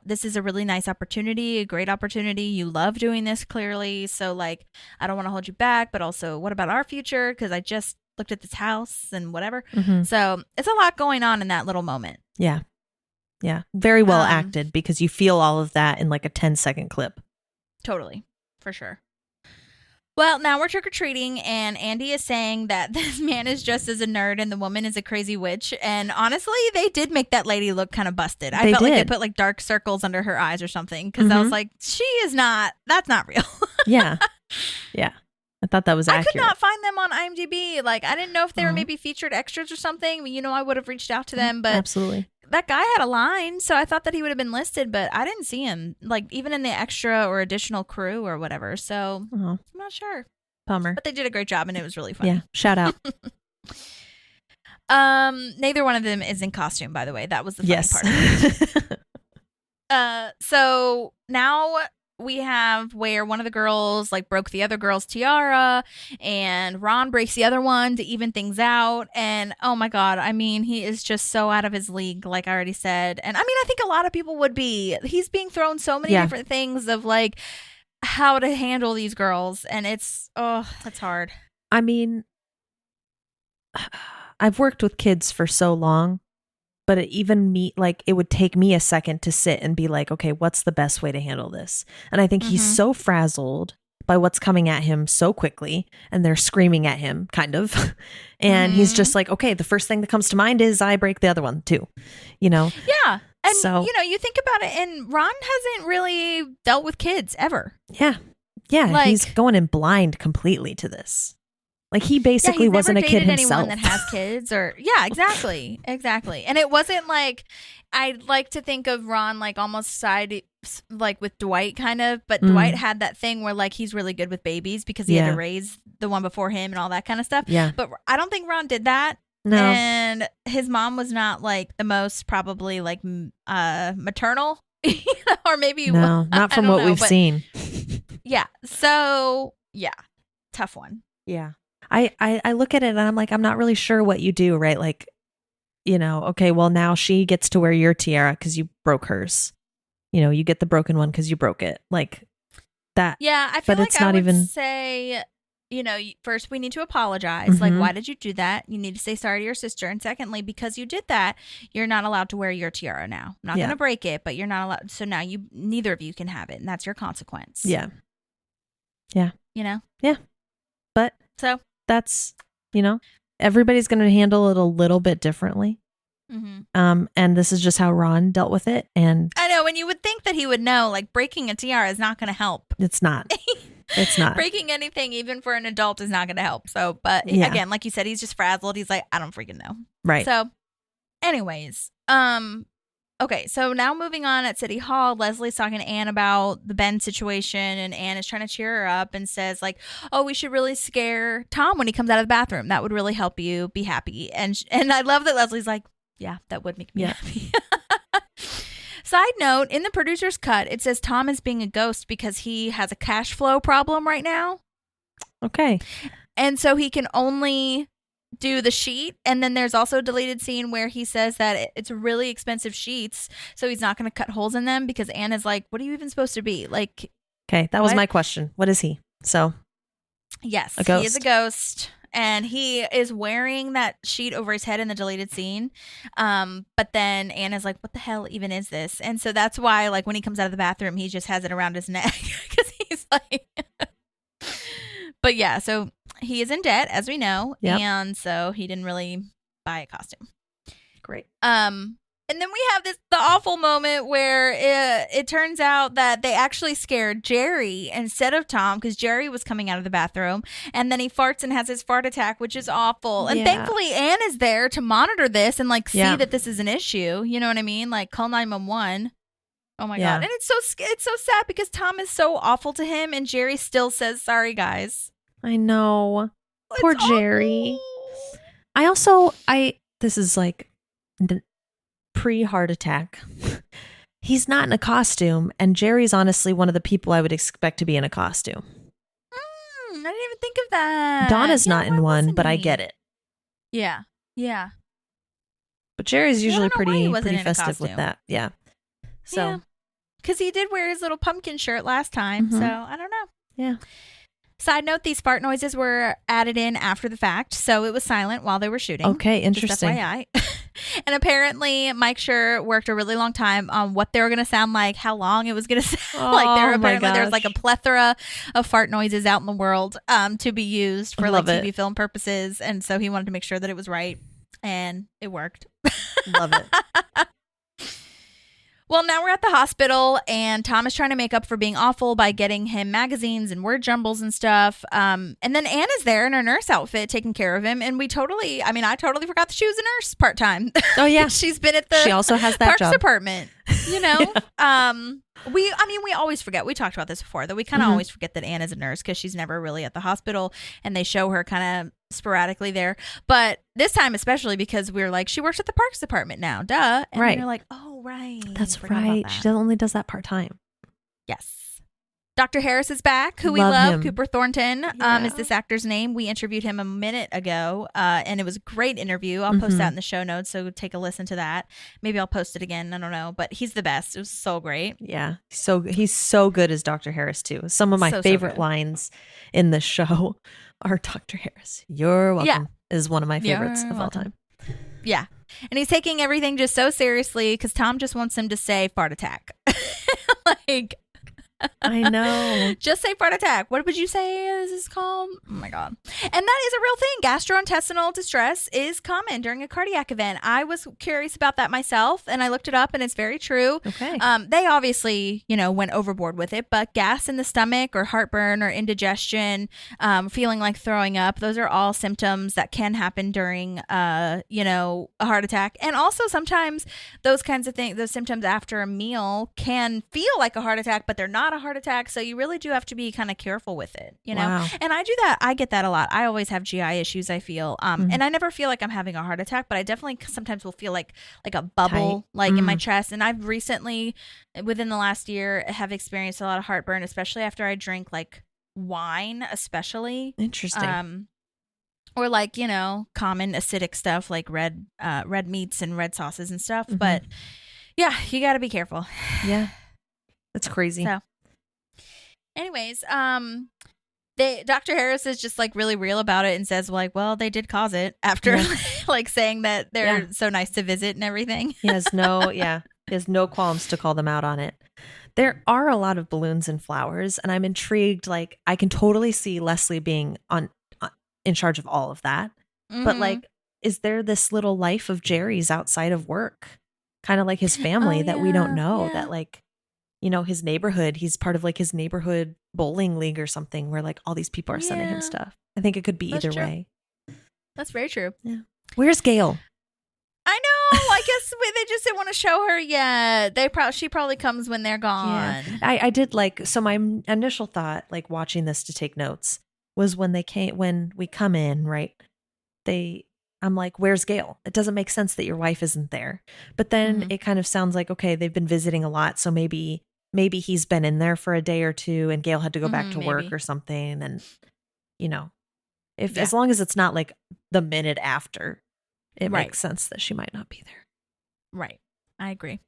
this is a really nice opportunity, a great opportunity. You love doing this clearly, so like, I don't want to hold you back, but also, what about our future? Because I just looked at this house and whatever. So it's a lot going on in that little moment. Yeah. Yeah. Very well acted, because you feel all of that in like a 10-second clip. Totally. For sure. Well, now we're trick-or-treating, and Andy is saying that this man is dressed as a nerd and the woman is a crazy witch. And honestly, they did make that lady look kind of busted. I felt like they put like dark circles under her eyes or something, because I was like, that's not real. Yeah. Yeah. I thought that was accurate. I could not find them on IMDb. Like, I didn't know if they were maybe featured extras or something. I would have reached out to them, but absolutely, that guy had a line, so I thought that he would have been listed, but I didn't see him, like, even in the extra or additional crew or whatever. So I'm not sure. Bummer. But they did a great job, and it was really fun. Yeah, shout out. Neither one of them is in costume, by the way. That was the funny part. So now we have where one of the girls like broke the other girl's tiara, and Ron breaks the other one to even things out. And oh my God, he is just so out of his league, like I already said. And I think a lot of people would be. He's being thrown so many different things of like how to handle these girls, and that's hard. I've worked with kids for so long but it would take me a second to sit and be like, okay, what's the best way to handle this? And I think he's so frazzled by what's coming at him so quickly, and they're screaming at him kind of. And he's just like, okay, the first thing that comes to mind is I break the other one too, Yeah. And, you think about it, and Ron hasn't really dealt with kids ever. Yeah. Yeah. He's going in blind completely to this. Like, he basically wasn't a kid himself. Anyone that has kids exactly. And it wasn't like, I like to think of Ron like almost side, like with Dwight kind of, but Dwight had that thing where like he's really good with babies because he had to raise the one before him and all that kind of stuff. Yeah. But I don't think Ron did that. No. And his mom was not like the most probably like maternal, or maybe not from what we've seen. Yeah. So yeah, tough one. Yeah. I look at it and I'm like, I'm not really sure what you do, right? Like, okay, well, now she gets to wear your tiara because you broke hers. You get the broken one because you broke it. Like that. Yeah, I feel but like it's not would even say, first we need to apologize. Like, why did you do that? You need to say sorry to your sister. And secondly, because you did that, you're not allowed to wear your tiara now. I'm not going to break it, but you're not allowed. So now neither of you can have it. And that's your consequence. Yeah. Yeah. Yeah. But so that's, everybody's going to handle it a little bit differently. And this is just how Ron dealt with it. And I know, and you would think that he would know, like, breaking a tiara is not going to help. It's not. It's not. Breaking anything, even for an adult, is not going to help. So, but again, like you said, he's just frazzled. He's like, I don't freaking know. Right. So, anyways, okay, so now moving on at City Hall, Leslie's talking to Anne about the Ben situation, and Anne is trying to cheer her up and says, like, oh, we should really scare Tom when he comes out of the bathroom. That would really help you be happy. And I love that Leslie's like, yeah, that would make me happy. Side note, in the producer's cut, it says Tom is being a ghost because he has a cash flow problem right now. Okay. And so he can only do the sheet. And then there's also a deleted scene where he says that it's really expensive sheets, so he's not going to cut holes in them because Anne is like, what are you even supposed to be? Like, okay, that was my question. What is he? So, yes, a ghost. He is a ghost. And he is wearing that sheet over his head in the deleted scene. But then Anne is like, what the hell even is this? And so that's why, like, when he comes out of the bathroom, he just has it around his neck because he's like, but yeah, so he is in debt, as we know. Yep. And so he didn't really buy a costume. Great. And then we have the awful moment where it turns out that they actually scared Jerry instead of Tom because Jerry was coming out of the bathroom, and then he farts and has his fart attack, which is awful. And thankfully Anne is there to monitor this and like see that this is an issue. You know what I mean? Like, call 911. Oh my God. And it's so sad because Tom is so awful to him, and Jerry still says, sorry, guys. I know. It's Poor Jerry. awful. This is like pre-heart attack. He's not in a costume, and Jerry's honestly one of the people I would expect to be in a costume. I didn't even think of that. Donna's not in one, but I get it. Yeah. Yeah. But Jerry's usually pretty in a festive with costume. that. Yeah. So, because he did wear his little pumpkin shirt last time. So I don't know. Yeah. Side note, these fart noises were added in after the fact, so it was silent while they were shooting. Okay, interesting. Just FYI. And apparently, Mike Schur worked a really long time on what they were going to sound like, how long it was going to sound like. There's like a plethora of fart noises out in the world to be used for like TV film purposes, and so he wanted to make sure that it was right, and it worked. Love it. Well, now we're at the hospital, and Tom is trying to make up for being awful by getting him magazines and word jumbles and stuff. And then Anne is there in her nurse outfit taking care of him. And I totally forgot that she was a nurse part-time. Oh, yeah. She's been at she also has that Parks job. Department, you know? We always forget. We talked about this before, that we kind of always forget that Anne is a nurse because she's never really at the hospital, and they show her kind of sporadically there. But this time especially because we're like, she works at the Parks Department now, duh. And right. then you're like, oh, right. That's right. That. She only does that part-time. Yes. Dr. Harris is back, who we Love love. him. Cooper Thornton is this actor's name. We interviewed him a minute ago, and it was a great interview. I'll post that in the show notes, so take a listen to that. Maybe I'll post it again. I don't know, but he's the best. It was so great. Yeah, he's so good as Dr. Harris too. Some of my favorite lines in the show are Dr. Harris. You're welcome is one of my favorites of all time. Yeah. And he's taking everything just so seriously because Tom just wants him to say fart attack. Like, I know. just say fart attack. What would you say this is called? Oh my God. And that is a real thing. Gastrointestinal distress is common during a cardiac event. I was curious about that myself and I looked it up and it's very true. Okay. They obviously, went overboard with it, but gas in the stomach or heartburn or indigestion, feeling like throwing up, those are all symptoms that can happen during, a heart attack. And also sometimes those kinds of things, those symptoms after a meal can feel like a heart attack, but they're not a heart attack, so you really do have to be kind of careful with it, Wow. And I do that. I get that a lot. I always have GI issues, I feel, and I never feel like I'm having a heart attack, but I definitely sometimes will feel like a bubble in my chest. And I've recently, within the last year, have experienced a lot of heartburn, especially after I drink like wine, especially Interesting. or like common acidic stuff like red meats and red sauces and stuff. But yeah, you got to be careful. Yeah, that's crazy. So anyways, Dr. Harris is just like really real about it and says like, well, they did cause it after like saying that they're so nice to visit and everything. He has no qualms to call them out on it. There are a lot of balloons and flowers, and I'm intrigued. Like, I can totally see Leslie being in charge of all of that. But like, is there this little life of Jerry's outside of work? Kind of like his family that we don't know, that like, his neighborhood, he's part of like his neighborhood bowling league or something where like all these people are sending him stuff. I think it could be either way. That's very true. Yeah. Where's Gail? I know. I guess they just didn't want to show her yet. She probably comes when they're gone. Yeah. I did so my initial thought, like watching this to take notes, was when we come in, right? I'm like, where's Gail? It doesn't make sense that your wife isn't there. But then it kind of sounds like, okay, they've been visiting a lot. So maybe he's been in there for a day or two and Gail had to go back to work or something. And, as long as it's not like the minute after, it makes sense that she might not be there. Right. I agree.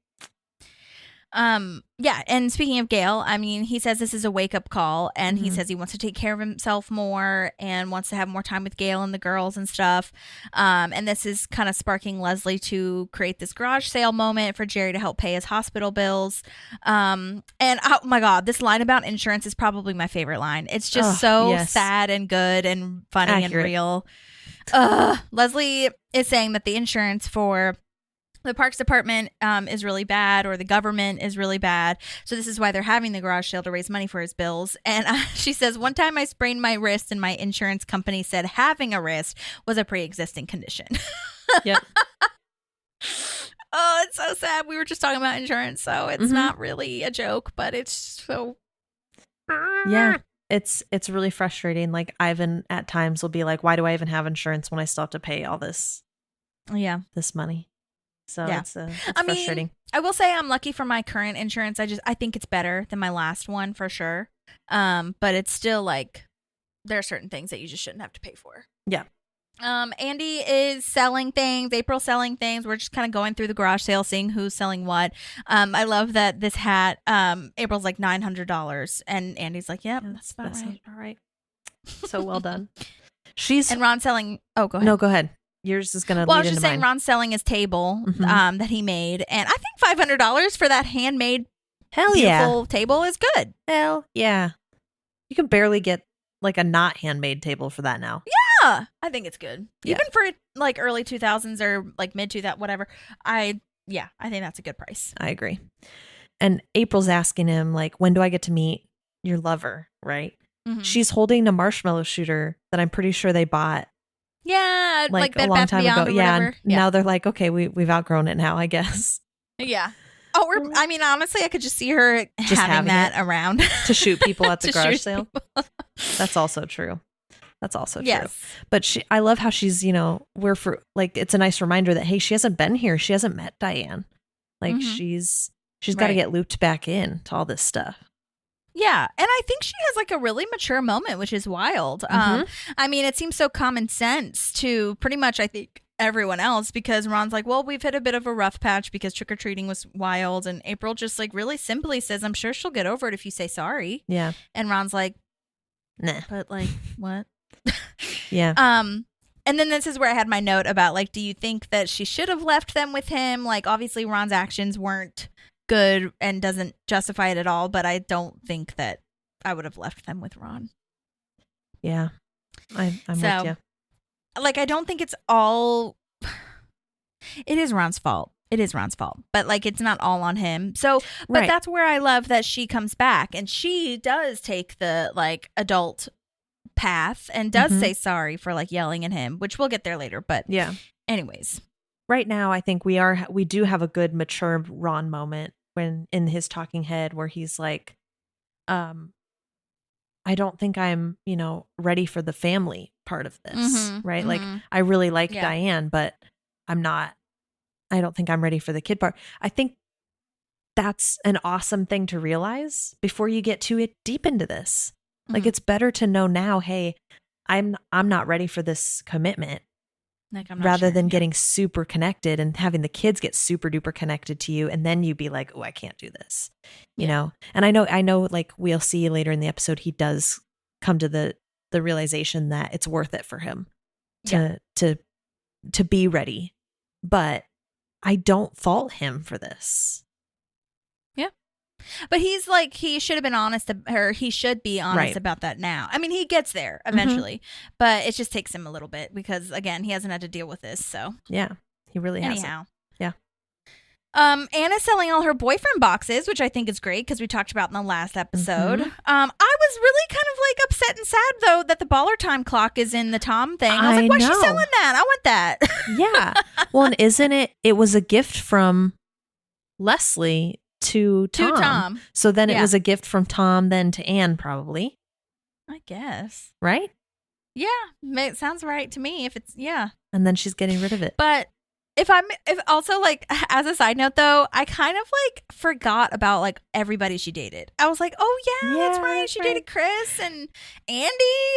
Yeah. And speaking of Gail, I mean, he says this is a wake up call and he says he wants to take care of himself more and wants to have more time with Gail and the girls and stuff. And this is kind of sparking Leslie to create this garage sale moment for Jerry to help pay his hospital bills. And oh my God, this line about insurance is probably my favorite line. It's just sad and good and funny and real. Leslie is saying that the insurance for the Parks Department is really bad, or the government is really bad. So this is why they're having the garage sale to raise money for his bills. And she says, one time I sprained my wrist and my insurance company said having a wrist was a pre-existing condition. Yep. Oh, it's so sad. We were just talking about insurance, so it's not really a joke, but it's so... Yeah. It's really frustrating. Like, Ivan at times will be like, why do I even have insurance when I still have to pay all this money? So it's frustrating. Mean, I will say I'm lucky for my current insurance. I think it's better than my last one for sure. But it's still like there are certain things that you just shouldn't have to pay for. Yeah. Andy is selling things. April's selling things. We're just kind of going through the garage sale, seeing who's selling what. I love that this hat. April's like $900, and Andy's like, "Yep, that's about right." All right. So well done. And Ron's selling. Oh, go ahead. No, go ahead. Yours is going to lead into mine. Well, I was just saying Ron's selling his table that he made. And I think $500 for that handmade beautiful table is good. Hell yeah. You can barely get like a not handmade table for that now. Yeah. I think it's good. Yeah. Even for like early 2000s or like mid 2000s, whatever. I think that's a good price. I agree. And April's asking him like, when do I get to meet your lover? Right. She's holding a marshmallow shooter that I'm pretty sure they bought. Yeah, like a long time ago. Yeah. Now they're like, okay, we've outgrown it now, I guess. Yeah. Oh, I mean, honestly, I could just see her just having that around to shoot people at the garage sale. That's also true. Yes. But I love how she's, it's a nice reminder that, hey, she hasn't been here. She hasn't met Diane. Like she's got to get looped back in to all this stuff. Yeah. And I think she has like a really mature moment, which is wild. I mean, it seems so common sense to pretty much, I think, everyone else, because Ron's like, well, we've hit a bit of a rough patch because trick-or-treating was wild. And April just like really simply says, I'm sure she'll get over it if you say sorry. Yeah. And Ron's like, nah. But like, what? Yeah. And then this is where I had my note about, like, do you think that she should have left them with him? Like, obviously Ron's actions weren't good and doesn't justify it at all, but I don't think that I would have left them with Ron. Yeah. I'm with you. Like, I don't think it's all... It is Ron's fault. It is Ron's fault. But, like, it's not all on him. So, but that's where I love that she comes back. And she does take the, like, adult path and does say sorry for, like, yelling at him, which we'll get there later. But yeah. Anyways. Right now, I think we do have a good mature Ron moment when in his talking head where he's like, I don't think I'm, ready for the family part of this, right? Like, I really like Diane, but I don't think I'm ready for the kid part. I think that's an awesome thing to realize before you get too deep into this. Like, it's better to know now, hey, I'm not ready for this commitment. Like, I'm not rather sure. than getting super connected and having the kids get super duper connected to you. And then you be like, oh, I can't do this, you know? And I know, like, we'll see later in the episode, he does come to the realization that it's worth it for him to be ready. But I don't fault him for this. Yeah. But he's like, he should have been honest, or he should be honest about that now. I mean, he gets there eventually, but it just takes him a little bit because, again, he hasn't had to deal with this. So, yeah, he really hasn't. Anyhow. Yeah. Anna's selling all her boyfriend boxes, which I think is great because we talked about in the last episode. I was really kind of like upset and sad, though, that the baller time clock is in the Tom thing. I was like, why is she selling that? I want that. Yeah. Well, and isn't it? It was a gift from Leslie to Tom. So then it was a gift from Tom then to Anne, probably. I guess. Right? Yeah. It sounds right to me. If it's, And then she's getting rid of it. But if also, like, as a side note, though, I kind of, like, forgot about, like, everybody she dated. I was like, oh, yeah, that's right. She dated Chris and Andy.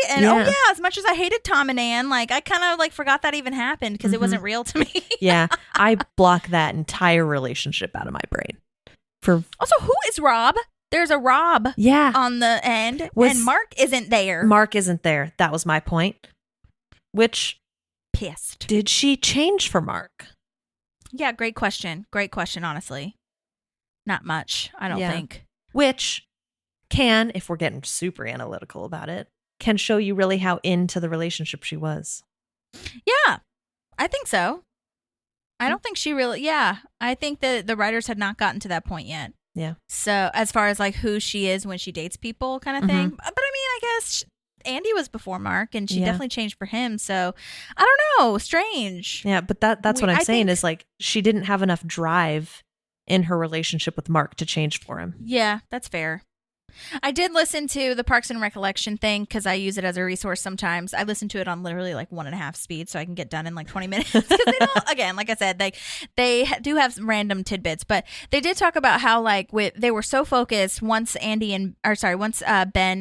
And, as much as I hated Tom and Anne, like, I kind of, like, forgot that even happened because it wasn't real to me. Yeah. I blocked that entire relationship out of my brain. Also, who is Rob? There's a Rob on the end, and Mark isn't there. Mark isn't there. That was my point. Which... Pissed. Did she change for Mark? Yeah, great question. Great question, honestly. Not much, I don't think. Which can, if we're getting super analytical about it, can show you really how into the relationship she was. Yeah, I think so. I don't think she really, I think that the writers had not gotten to that point yet. Yeah. So as far as like who she is when she dates people kind of thing. But I mean, I guess Andy was before Mark and she definitely changed for him. So I don't know. Strange. Yeah. But that's what I'm saying is like she didn't have enough drive in her relationship with Mark to change for him. Yeah, that's fair. I did listen to the Parks and Recollection thing because I use it as a resource sometimes. I listen to it on literally like 1.5 speed so I can get done in like 20 minutes. Because they don't, again, like I said, they do have some random tidbits, but they did talk about how like they were so focused once Ben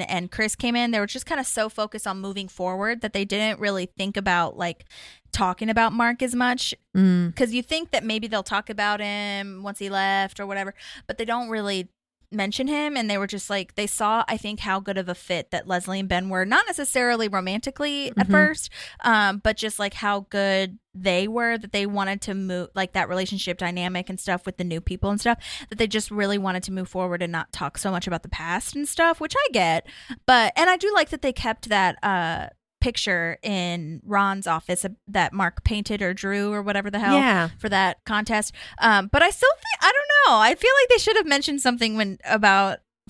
and Chris came in, they were just kind of so focused on moving forward that they didn't really think about like talking about Mark as much because you think that maybe they'll talk about him once he left or whatever, but they don't really mention him. And they were just like, they saw, I think, how good of a fit that Leslie and Ben were, not necessarily romantically at first, but just like how good they were, that they wanted to move like that relationship dynamic and stuff with the new people and stuff, that they just really wanted to move forward and not talk so much about the past and stuff, which I get. But, and I do like that they kept that picture in Ron's office that Mark painted or drew or whatever the hell for that contest. But I still think, I don't know. I feel like they should have mentioned something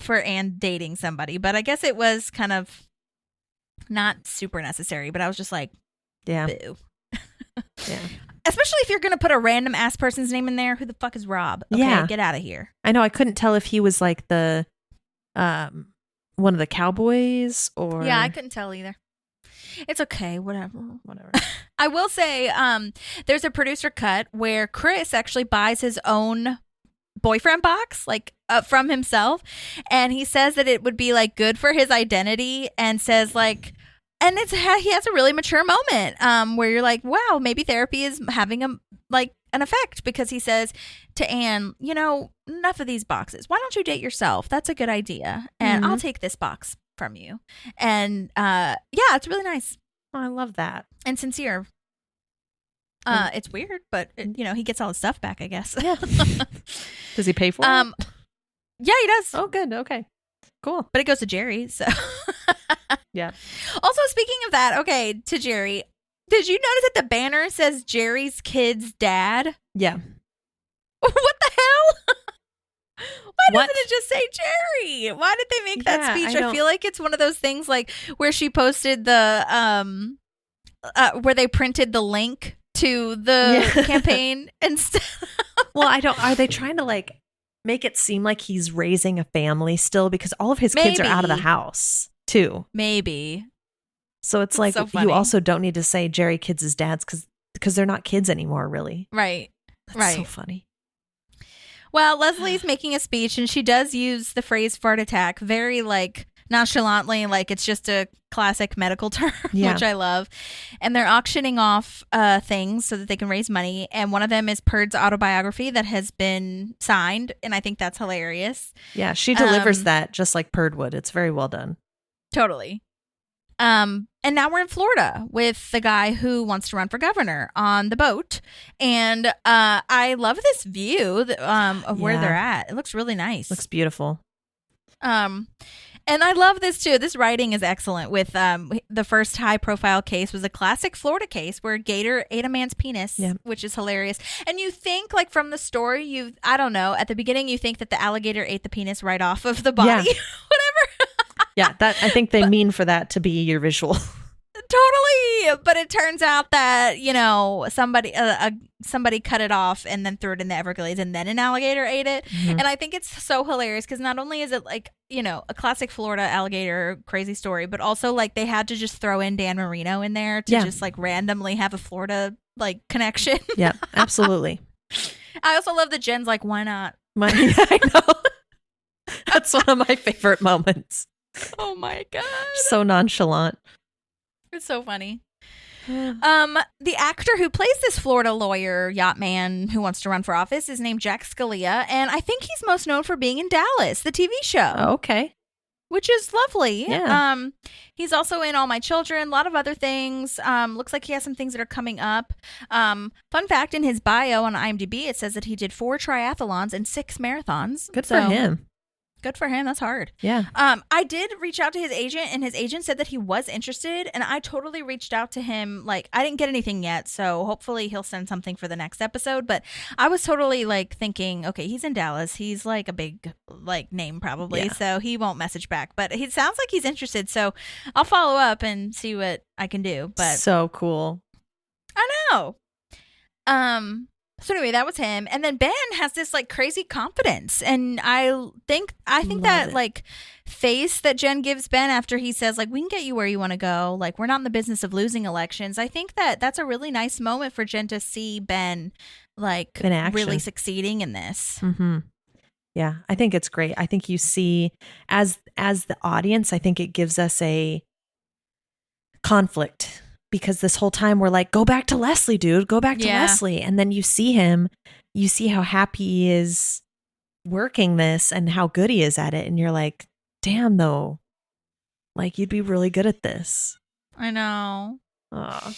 for Anne dating somebody, but I guess it was kind of not super necessary, but I was just like, boo. Yeah. Especially if you're going to put a random ass person's name in there. Who the fuck is Rob? Okay, get out of here. I know. I couldn't tell if he was like the, one of the cowboys or. Yeah, I couldn't tell either. It's okay. Whatever. I will say there's a producer cut where Chris actually buys his own boyfriend box like from himself. And he says that it would be like good for his identity and says like, and he has a really mature moment where you're like, wow, maybe therapy is having an effect, because he says to Anne, enough of these boxes. Why don't you date yourself? That's a good idea. And I'll take this box from you. And it's really nice. I love that. and sincere. It's weird, but he gets all his stuff back, I guess. Yeah. Does he pay for it? Yeah, he does. Oh, good. Okay. Cool. But it goes to Jerry, so. Yeah. Also, speaking of that, okay, to Jerry, did you notice that the banner says Jerry's kid's dad? Yeah. What the hell? Why What? doesn't it just say Jerry? Why did they make that Yeah, speech? I I feel like it's one of those things like where she posted the where they printed the link to the campaign instead. Well, are they trying to like make it seem like he's raising a family still, because all of his kids are out of the Maybe. house too. Maybe. So it's like so funny. you also don't need to say Jerry kids is dads because they're not kids anymore, really. Right. That's so funny. Well, Leslie's making a speech and she does use the phrase fart attack very like nonchalantly, like it's just a classic medical term, Yeah. which I love. And they're auctioning off things so that they can raise money. And one of them is Perd's autobiography that has been signed. And I think that's hilarious. Yeah, she delivers that just like Perd would. It's very well done. Totally. And now we're in Florida with the guy who wants to run for governor on the boat. And I love this view of where Yeah. they're at. It looks really nice. Looks beautiful. And I love this too. This writing is excellent. With the first high profile case was a classic Florida case where a gator ate a man's penis, Yeah. which is hilarious. And you think like from the story, I don't know, at the beginning you think that the alligator ate the penis right off of the body, Yeah. whatever. Yeah, that I think they mean for that to be your visual. Totally, but it turns out that somebody cut it off and then threw it in the Everglades, and then an alligator ate it. Mhm. And I think it's so hilarious because not only is it like a classic Florida alligator crazy story, but also like they had to just throw in Dan Marino in there to Yeah. just like randomly have a Florida like connection. Yeah, absolutely. I also love that Jen's like, why not? I know. That's one of my favorite moments. Oh my god, So nonchalant. it's so funny. The actor who plays this Florida lawyer yacht man who wants to run for office is named Jack Scalia, and I think he's most known for being in Dallas, the TV show. Oh, okay. Which is lovely. Yeah. He's also in All My Children, a lot of other things. Looks like he has some things that are coming up. Fun fact, in his bio on IMDb, it says that he did 4 triathlons and 6 marathons. Good for him. Good for him. That's hard. Yeah. I did reach out to his agent, and his agent said that he was interested, and I totally reached out to him. Like, I didn't get anything yet, so hopefully he'll send something for the next episode. But I was totally like thinking, okay, he's in Dallas. He's like a big like name probably, Yeah. so he won't message back. But he sounds like he's interested, so I'll follow up and see what I can do. But So cool. I know. So anyway, that was him. And then Ben has this like crazy confidence. And I think Love that it. like face that Jen gives Ben after he says like, we can get you where you want to go. Like, we're not in the business of losing elections. I think that that's a really nice moment for Jen to see Ben like In action. really succeeding in this. Mm-hmm. Yeah, I think it's great. I think you see as the audience, I think it gives us a conflict, because this whole time we're like, go back to Leslie, dude, go back to Yeah. Leslie. And then you see him, you see how happy he is working this and how good he is at it. And you're like, damn, though, like you'd be really good at this. I know. Aw.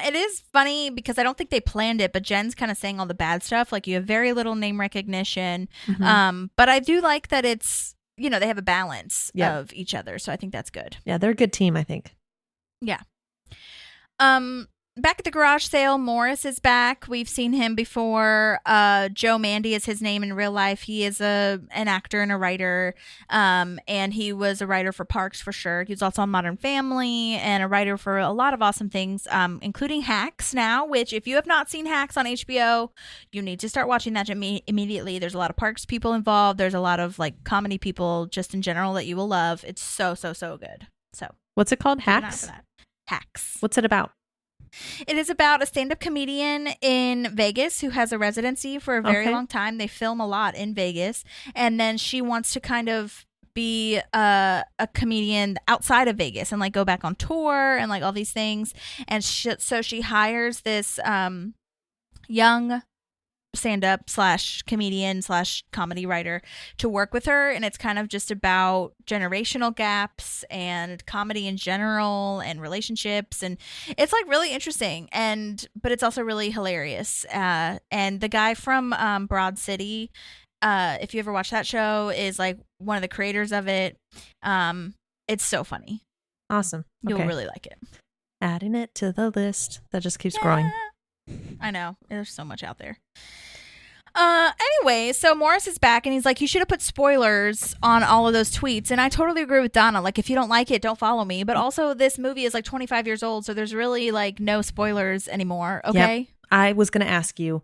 It is funny because I don't think they planned it, but Jen's kind of saying all the bad stuff. Like, you have very little name recognition. Mhm. But I do like that it's, they have a balance Yeah. of each other. So I think that's good. Yeah, they're a good team, I think. Yeah. Back at the garage sale, Morris is back. We've seen him before. Joe Mandy is his name in real life. He is an actor and a writer. And he was a writer for Parks for sure. He was also on Modern Family and a writer for a lot of awesome things, including Hacks now, which if you have not seen Hacks on HBO, you need to start watching that immediately. There's a lot of Parks people involved. There's a lot of like comedy people just in general that you will love. It's so, so, so good. So What's it called? keep an eye Hacks? for that. Hacks. What's it about? It is about a stand-up comedian in Vegas who has a residency for a very Okay. long time. They film a lot in Vegas, and then she wants to kind of be a comedian outside of Vegas and like go back on tour and like all these things. And so she hires this young stand-up / comedian / comedy writer to work with her, and it's kind of just about generational gaps and comedy in general and relationships, and it's like really interesting, but it's also really hilarious. And the guy from Broad City, if you ever watch that show, is like one of the creators of it. It's so funny. Awesome. You'll Okay. really like it. Adding it to the list that just keeps growing. I know. There's so much out there. Anyway, so Morris is back and he's like, you should have put spoilers on all of those tweets. And I totally agree with Donna. Like, if you don't like it, don't follow me. But also, this movie is like 25 years old, so there's really like no spoilers anymore. Okay. Yep. I was going to ask you,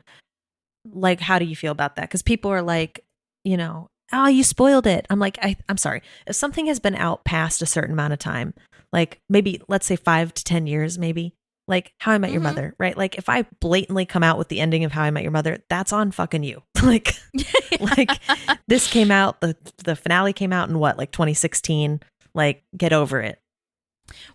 like, how do you feel about that? Because people are like, you know, oh, you spoiled it. I'm like, I'm sorry. If something has been out past a certain amount of time, like maybe let's say 5 to 10 years, maybe. Like How I Met Your Mother, right? Like if I blatantly come out with the ending of How I Met Your Mother, that's on fucking you. like this came out, the finale came out in what, like 2016? Like, get over it.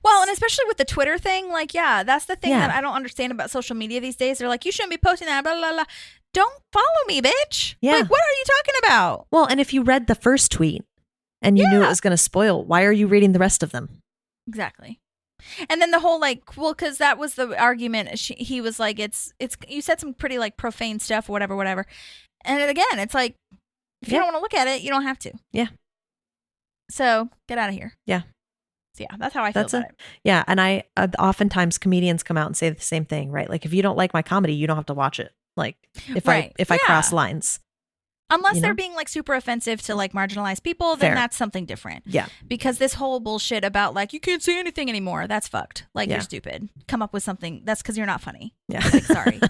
Well, and especially with the Twitter thing, like, yeah, that's the thing that I don't understand about social media these days. They're like, you shouldn't be posting that, blah, blah, blah. Don't follow me, bitch. Yeah. Like, what are you talking about? Well, and if you read the first tweet and you knew it was going to spoil, why are you reading the rest of them? Exactly. And then the whole like, well, because that was the argument. He was like, it's you said some pretty like profane stuff, whatever. And again, it's like, if you don't want to look at it, you don't have to. Yeah. So get out of here. Yeah. So yeah, that's how I feel about it. Yeah, and I oftentimes comedians come out and say the same thing, right? Like if you don't like my comedy, you don't have to watch it. Like if I cross lines. Unless they're being like super offensive to like marginalized people, then that's something different. Yeah. Because this whole bullshit about like, you can't say anything anymore, that's fucked. Like, you're stupid. Come up with something. That's because you're not funny. Yeah. Like, sorry.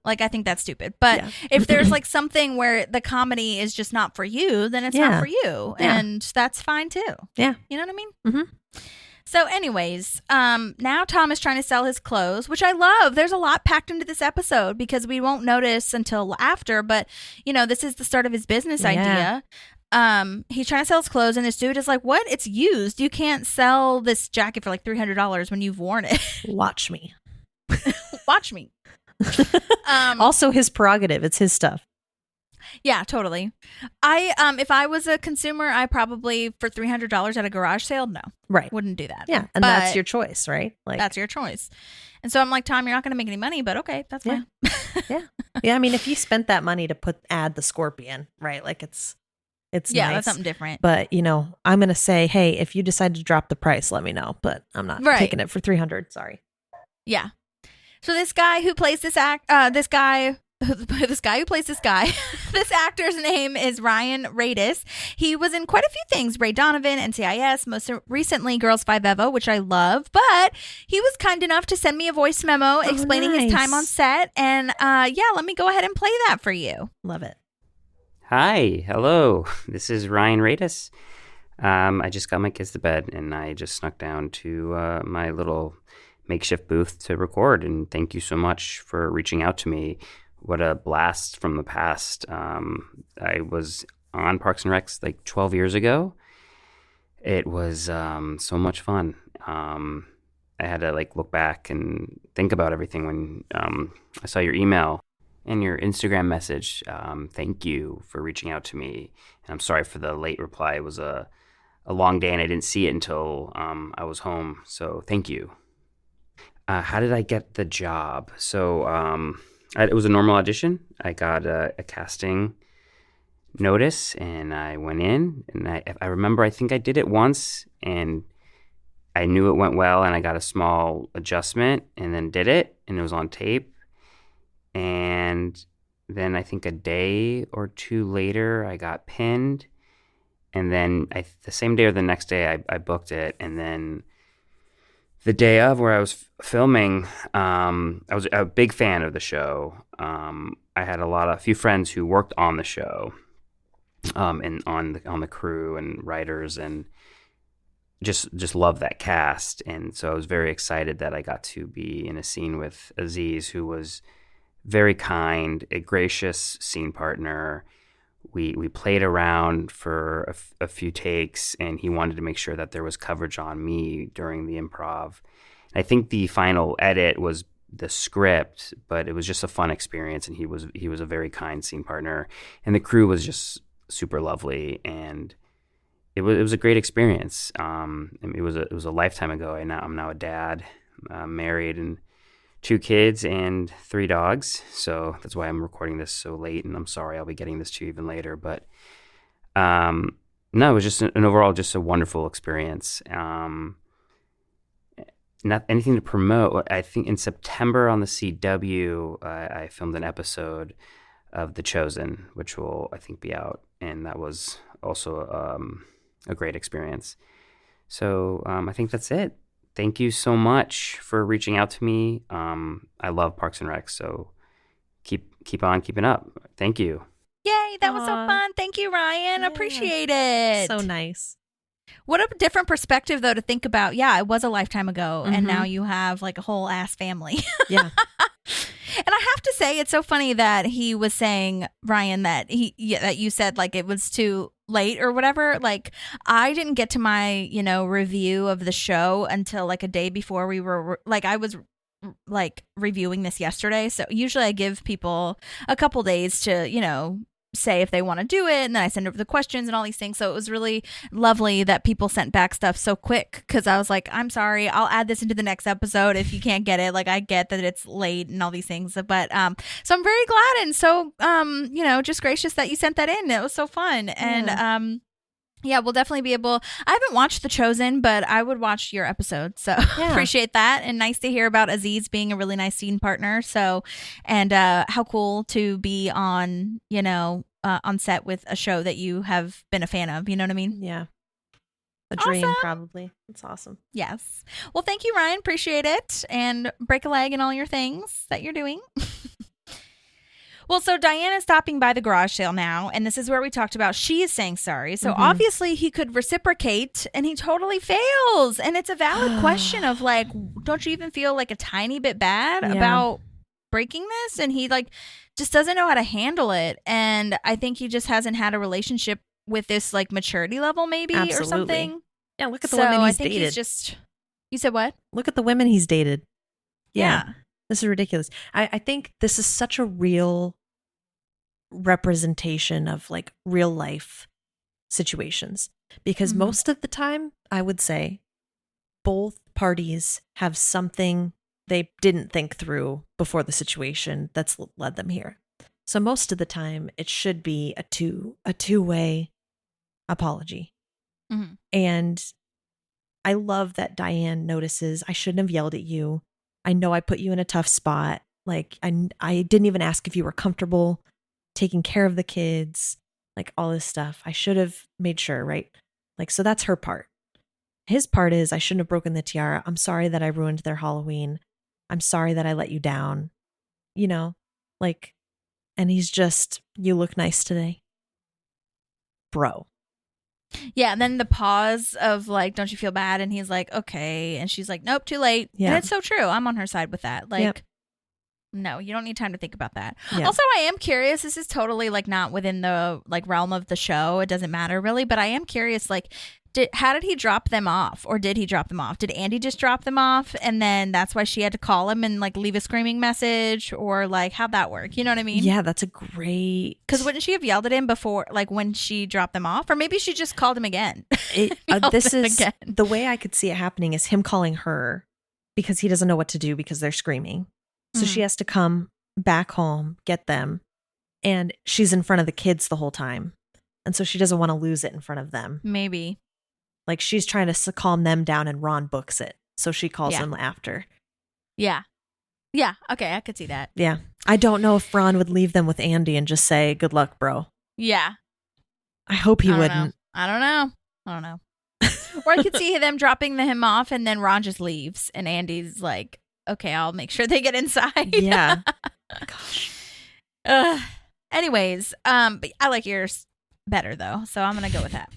Like, I think that's stupid. But if there's like something where the comedy is just not for you, then it's not for you. Yeah. And that's fine too. Yeah. You know what I mean? Mm-hmm. So anyways, now Tom is trying to sell his clothes, which I love. There's a lot packed into this episode because we won't notice until after. But, you know, this is the start of his business idea. He's trying to sell his clothes and this dude is like, what? It's used. You can't sell this jacket for like $300 when you've worn it. Watch me. Watch me. Also his prerogative. It's his stuff. Yeah, totally. If I was a consumer, I probably for $300 at a garage sale, no, wouldn't do that. Yeah, and that's your choice, right? Like that's your choice. And so I'm like, Tom, you're not going to make any money, but okay, that's fine. Yeah. I mean, if you spent that money to add the scorpion, right? Like it's nice. That's something different. But you know, I'm going to say, hey, if you decide to drop the price, let me know. But I'm not taking it for $300. Sorry. Yeah. So this guy who plays this guy who plays this guy, this actor's name is Ryan Radis. He was in quite a few things: Ray Donovan, NCIS, most recently Girls 5 Evo, which I love. But he was kind enough to send me a voice memo explaining his time on set. And let me go ahead and play that for you. Love it. Hi, hello. This is Ryan Radis. I just got my kids to bed and I just snuck down to my little makeshift booth to record. And thank you so much for reaching out to me. What a blast from the past. I was on Parks and Recs like 12 years ago. It was so much fun. I had to like look back and think about everything when I saw your email and your Instagram message. Thank you for reaching out to me. And I'm sorry for the late reply. It was a long day and I didn't see it until I was home. So thank you. How did I get the job? So it was a normal audition. I got a casting notice and I went in and I remember I think I did it once and I knew it went well and I got a small adjustment and then did it and it was on tape. And then I think a day or two later I got pinned and then the same day or the next day I booked it. And then the day of where I was filming, I was a big fan of the show. I had a few friends who worked on the show, and on the crew and writers, and just loved that cast. And so I was very excited that I got to be in a scene with Aziz, who was very kind, a gracious scene partner. We played around for a few takes, and he wanted to make sure that there was coverage on me during the improv. I think the final edit was the script, but it was just a fun experience, and he was a very kind scene partner, and the crew was just super lovely, and it was a great experience. It was a lifetime ago. I'm now a dad, married, and 2 kids and 3 dogs. So that's why I'm recording this so late, and I'm sorry I'll be getting this to you even later. But no, it was just an overall just a wonderful experience. Not anything to promote. I think in September on the CW, I filmed an episode of The Chosen, which will, I think, be out, and that was also a great experience. So I think that's it. Thank you so much for reaching out to me. I love Parks and Rec, so keep on keeping up. Thank you. Yay, that was so fun. Thank you, Ryan. Yeah. Appreciate it. So nice. What a different perspective, though, to think about. Yeah, it was a lifetime ago, and now you have like a whole ass family. Yeah. And I have to say, it's so funny that he was saying, Ryan, that that you said like it was too late or whatever. Like, I didn't get to my review of the show until like a day before we were like, I was like reviewing this yesterday. So usually I give people a couple days to say if they want to do it, and then I send over the questions and all these things. So it was really lovely that people sent back stuff so quick, because I was like, I'm sorry, I'll add this into the next episode if you can't get it. Like, I get that it's late and all these things, but so I'm very glad and so just gracious that you sent that in. It was so fun. And yeah, we'll definitely be able. I haven't watched The Chosen, but I would watch your episode. So appreciate that. And nice to hear about Aziz being a really nice scene partner. So, and how cool to be on, on set with a show that you have been a fan of. You know what I mean? Yeah. A dream, probably. It's awesome. Yes. Well, thank you, Ryan. Appreciate it. And break a leg and all your things that you're doing. Well, so Diane is stopping by the garage sale now, and this is where we talked about she is saying sorry. So obviously he could reciprocate, and he totally fails. And it's a valid question of like, don't you even feel like a tiny bit bad about breaking this? And he like just doesn't know how to handle it. And I think he just hasn't had a relationship with this like maturity level maybe or something. Yeah, look at the women he's dated. He's just, you said what? Look at the women he's dated. Yeah. This is ridiculous. I think this is such a real representation of like real life situations, because most of the time, I would say, both parties have something they didn't think through before the situation that's led them here. So most of the time, it should be a two-way apology. And I love that Diane notices, I shouldn't have yelled at you. I know I put you in a tough spot. Like, I didn't even ask if you were comfortable taking care of the kids, like all this stuff. I should have made sure, right? Like, so that's her part. His part is, I shouldn't have broken the tiara. I'm sorry that I ruined their Halloween. I'm sorry that I let you down. Like, and he's just, you look nice today. Bro. Yeah, and then the pause of like, don't you feel bad? And he's like, okay. And she's like, nope, too late. Yeah. And it's so true. I'm on her side with that. Like, no, you don't need time to think about that. Yeah. Also, I am curious. This is totally like not within the like realm of the show. It doesn't matter really, but I am curious. Like, how did he drop them off, or did he drop them off? Did Andy just drop them off, and then that's why she had to call him and like leave a screaming message, or like how'd that work? You know what I mean? Yeah, that's a great. Because wouldn't she have yelled at him before, like when she dropped them off, or maybe she just called him again? This is the way I could see it happening is him calling her because he doesn't know what to do because they're screaming. So she has to come back home, get them, and she's in front of the kids the whole time. And so she doesn't want to lose it in front of them. Maybe. Like, she's trying to calm them down, and Ron books it. So she calls them after. Yeah. Yeah. Okay. I could see that. Yeah. I don't know if Ron would leave them with Andy and just say, good luck, bro. Yeah. I hope he wouldn't. I don't know. Or I could see them dropping him off, and then Ron just leaves, and Andy's like, okay, I'll make sure they get inside. Yeah. Gosh. Anyways, but I like yours better though, so I'm gonna go with that.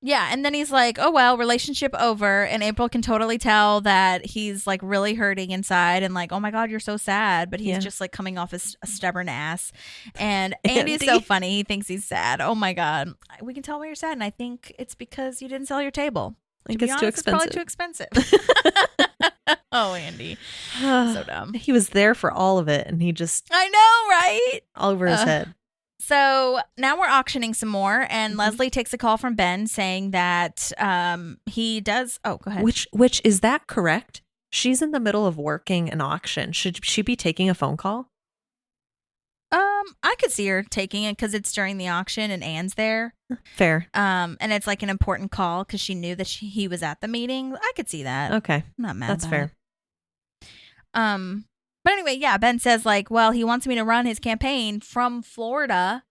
Yeah, and then he's like, oh well, relationship over, and April can totally tell that he's like really hurting inside, and like, oh my god, you're so sad, but he's just like coming off as a stubborn ass. And Andy's so funny, he thinks he's sad. Oh my god, we can tell why you're sad, and I think it's because you didn't sell your table. I think it's too expensive. It's probably too expensive. Oh, Andy. So dumb. He was there for all of it, and he just I know, right? all over his head. So now we're auctioning some more, and Leslie takes a call from Ben saying that he does. Oh, go ahead. Which is that correct? She's in the middle of working an auction. Should she be taking a phone call? I could see her taking it because it's during the auction and Anne's there. Fair. And it's like an important call because she knew that he was at the meeting. I could see that. Okay, I'm not mad. that's fair. But anyway, yeah, Ben says like, well, he wants me to run his campaign from Florida.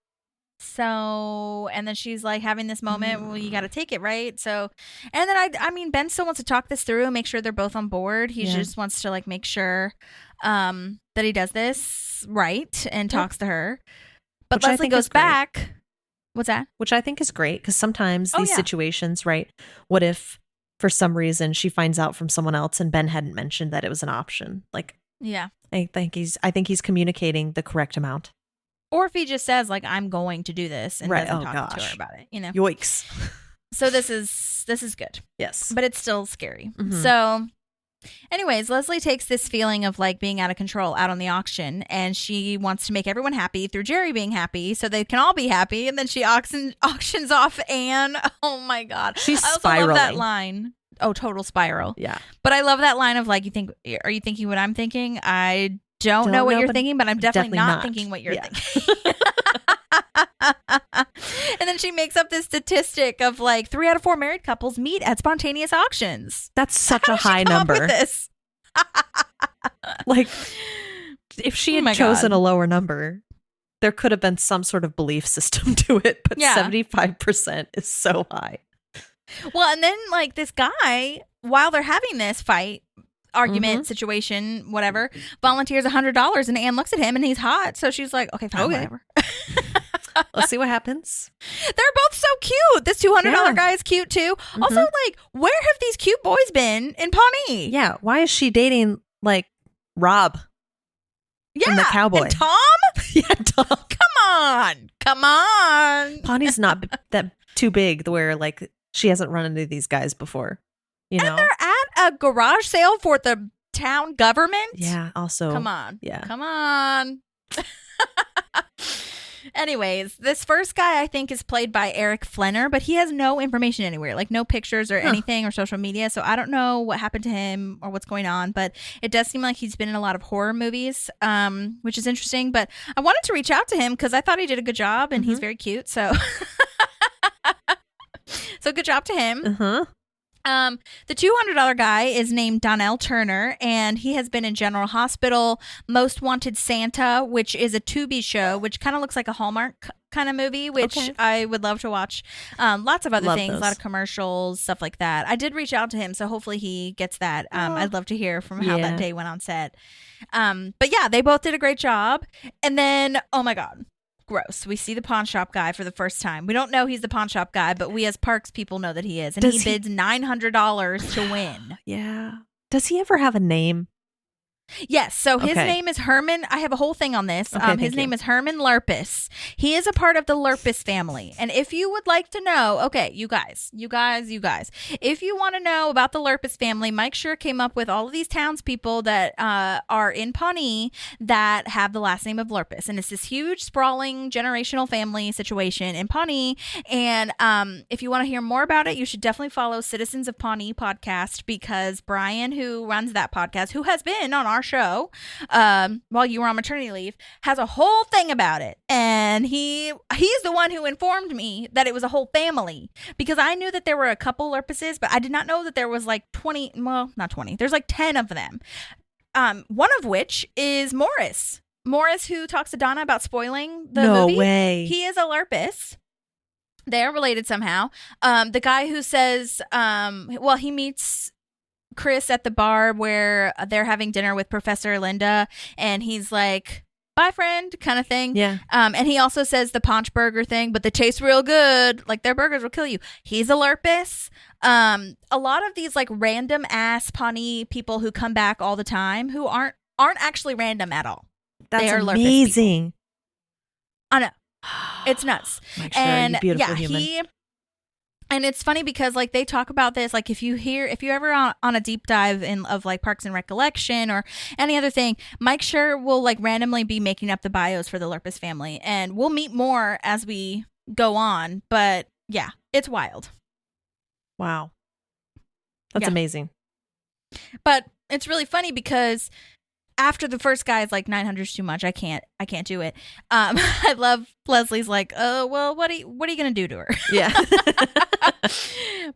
So, and then she's like having this moment, well, you got to take it, right? So, and then I mean, Ben still wants to talk this through and make sure they're both on board. He just wants to like make sure that he does this right and talks to her. But Which Leslie goes back. What's that? Which I think is great because sometimes these situations, right? What if for some reason she finds out from someone else and Ben hadn't mentioned that it was an option? Like, yeah, I think he's communicating the correct amount. Or if he just says like, I'm going to do this and doesn't talk to her about it, you know? Yikes. So this is good. Yes. But it's still scary. So anyways, Leslie takes this feeling of like being out of control out on the auction, and she wants to make everyone happy through Jerry being happy so they can all be happy. And then she auctions off Anne. Oh my God. She's I also spiraling. love that line. Oh, total spiral. Yeah. But I love that line of like, are you thinking what I'm thinking? I don't know what you're thinking, but I'm definitely not thinking what you're thinking. And then she makes up this statistic of like 3 out of 4 married couples meet at spontaneous auctions. That's such a high number. With this? Like, if she had chosen a lower number, there could have been some sort of belief system to it, but 75% is so high. Well, and then like this guy, while they're having this argument situation, whatever, volunteers $100, and Anne looks at him and he's hot, so she's like, okay, fine, whatever. Let's see what happens. They're both so cute. This $200 guy is cute too. Also, like, where have these cute boys been in Pawnee? Yeah, why is she dating like Rob? Yeah, the cowboy. And Tom. Yeah, Tom. Come on. Pawnee's not that too big where like she hasn't run into these guys before. You know, and they're at a garage sale for the town government. Yeah. Also, come on. Yeah. Come on. Anyways, this first guy I think is played by Eric Flenner, but he has no information anywhere, like no pictures or anything or social media. So I don't know what happened to him or what's going on, but it does seem like he's been in a lot of horror movies, which is interesting. But I wanted to reach out to him because I thought he did a good job and he's very cute. So, so good job to him. The $200 guy is named Donnell Turner, and he has been in General Hospital, Most Wanted Santa, which is a Tubi show, which kind of looks like a Hallmark kind of movie, which I would love to watch. Lots of other things, a lot of commercials, stuff like that. I did reach out to him, so hopefully he gets that. I'd love to hear from how that day went on set. But yeah, they both did a great job. And then, oh my God. Gross. We see the pawn shop guy for the first time. We don't know he's the pawn shop guy, but we as Parks people know that he is. And he bids $900 to win. Yeah. Does he ever have a name? Yes. So his name is Herman. I have a whole thing on this. His name is Herman LERPISS. He is a part of the LERPISS family. And if you would like to know, you guys, if you want to know about the LERPISS family, Mike Schur came up with all of these townspeople that are in Pawnee that have the last name of LERPISS. And it's this huge, sprawling, generational family situation in Pawnee. And if you want to hear more about it, you should definitely follow Citizens of Pawnee podcast, because Brian, who runs that podcast, who has been on our show while you were on maternity leave, has a whole thing about it, and he's the one who informed me that it was a whole family, because I knew that there were a couple LERPISses, but I did not know that there was like 20, well, not 20, there's like 10 of them, one of which is Morris, who talks to Donna about spoiling the movie. No way. He is a LERPISS. They're related somehow. The guy who says he meets Chris at the bar where they're having dinner with Professor Linda, and he's like, bye friend, kind of thing. Yeah. And he also says the paunch burger thing, but they taste real good, like their burgers will kill you. He's a LERPISS. A lot of these like random ass Pawnee people who come back all the time, who aren't actually random at all. That's amazing. I know. It's nuts. Like, sure, and you beautiful human. And it's funny because like they talk about this, like if you ever on a deep dive of like Parks and Recollection or any other thing, Mike Schur will like randomly be making up the bios for the LERPISS family, and we'll meet more as we go on. But yeah, it's wild. Wow. That's Yeah. amazing. But it's really funny because after the first guy is like 900 is too much, I can't do it. I love Leslie's like, oh well, what are you gonna do to her? Yeah.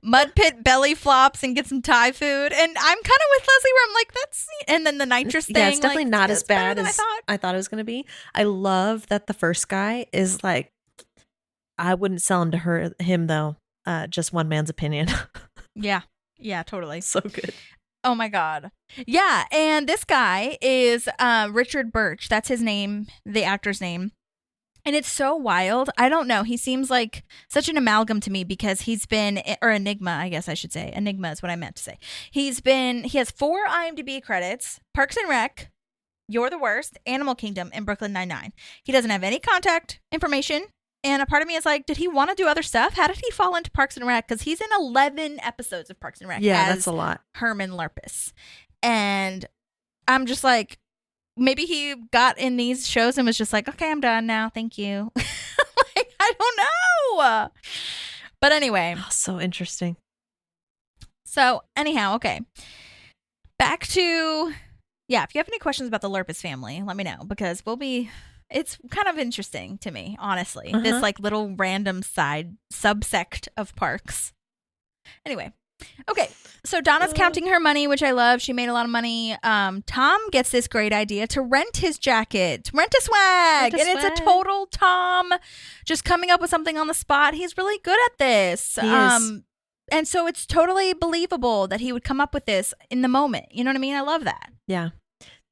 Mud pit belly flops and get some Thai food, and I'm kind of with Leslie where I'm like, that's, and then the nitrous thing. Yeah, it's definitely like, not as bad as as I thought it was going to be. I love that the first guy is like, I wouldn't sell him to him though. Just one man's opinion. Yeah, totally. So good. Oh my God. Yeah. And this guy is Richard Birch. That's his name, the actor's name. And it's so wild. I don't know. He seems like such an amalgam to me because he's been, or Enigma, I guess I should say. Enigma is what I meant to say. He has 4 IMDb credits: Parks and Rec, You're the Worst, Animal Kingdom, and Brooklyn Nine-Nine. He doesn't have any contact information. And a part of me is like, did he want to do other stuff? How did he fall into Parks and Rec? Because he's in 11 episodes of Parks and Rec. Yeah, that's a lot. Herman Lerpis. And I'm just like, maybe he got in these shows and was just like, okay, I'm done now. Thank you. Like, I don't know. But anyway. Oh, so interesting. So anyhow, okay. Back to, yeah, if you have any questions about the Lerpis family, let me know, because it's kind of interesting to me, honestly. Uh-huh. This like little random subsect of Parks. Anyway. Okay. So Donna's counting her money, which I love. She made a lot of money. Tom gets this great idea to rent his jacket, rent a swag. And it's a total Tom just coming up with something on the spot. He's really good at this. He is. And so it's totally believable that he would come up with this in the moment. You know what I mean? I love that. Yeah.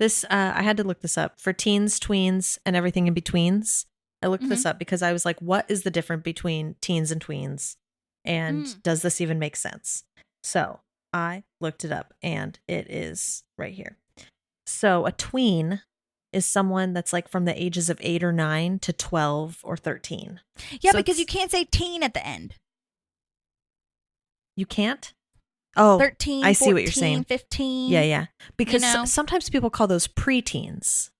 This, I had to look this up for teens, tweens, and everything in betweens. I looked this up because I was like, what is the difference between teens and tweens? And does this even make sense? So I looked it up and it is right here. So a tween is someone that's like from the ages of 8 or 9 to 12 or 13. Yeah, So because you can't say teen at the end. You can't? Oh, 13, I see 14, what you're saying. 15. Yeah. Because You know? sometimes people call those preteens.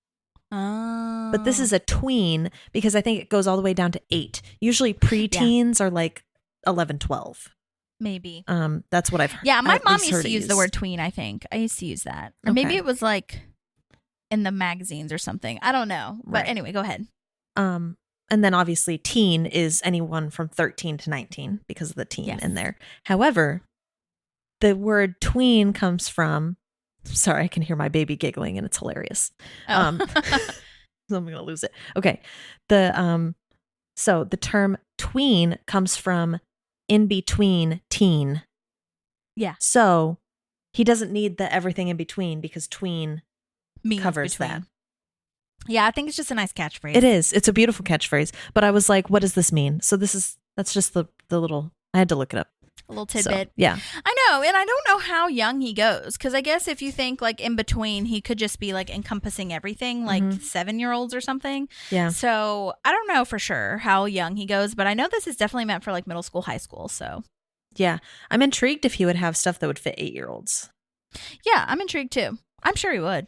Oh. But this is a tween because I think it goes all the way down to 8. Usually preteens are like 11, 12. Maybe. That's what I've heard. Yeah, my at mom least used heard to it use the used. word tween, I think. I used to use that. Or maybe Okay. it was like in the magazines or something. I don't know. But Right. anyway, go ahead. And then obviously teen is anyone from 13 to 19 because of the teen Yes. in there. However, the word tween comes from, sorry, I can hear my baby giggling and it's hilarious. Oh. So I'm going to lose it. Okay. So the term tween comes from in between teen. Yeah. So he doesn't need the everything in between because tween Means covers between. that. Yeah, I think it's just a nice catchphrase. It is. It's a beautiful catchphrase. But I was like, what does this mean? So that's just the little, I had to look it up. A little So, tidbit. yeah. I know. And I don't know how young he goes. Because I guess if you think like in between, he could just be like encompassing everything, like 7-year-olds or something. Yeah. So I don't know for sure how young he goes. But I know this is definitely meant for like middle school, high school. So Yeah. I'm intrigued if he would have stuff that would fit 8-year-olds. yeah, I'm intrigued too. I'm sure he would.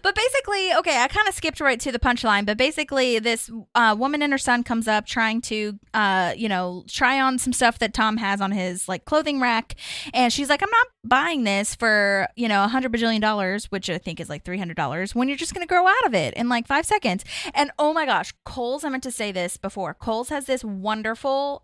But basically, okay, I kind of skipped right to the punchline, but basically this woman and her son comes up trying to, try on some stuff that Tom has on his like clothing rack. And she's like, I'm not buying this for, $100 bajillion, which I think is like $300 when you're just going to grow out of it in like 5 seconds. And oh my gosh, Kohl's, I meant to say this before. Kohl's has this wonderful,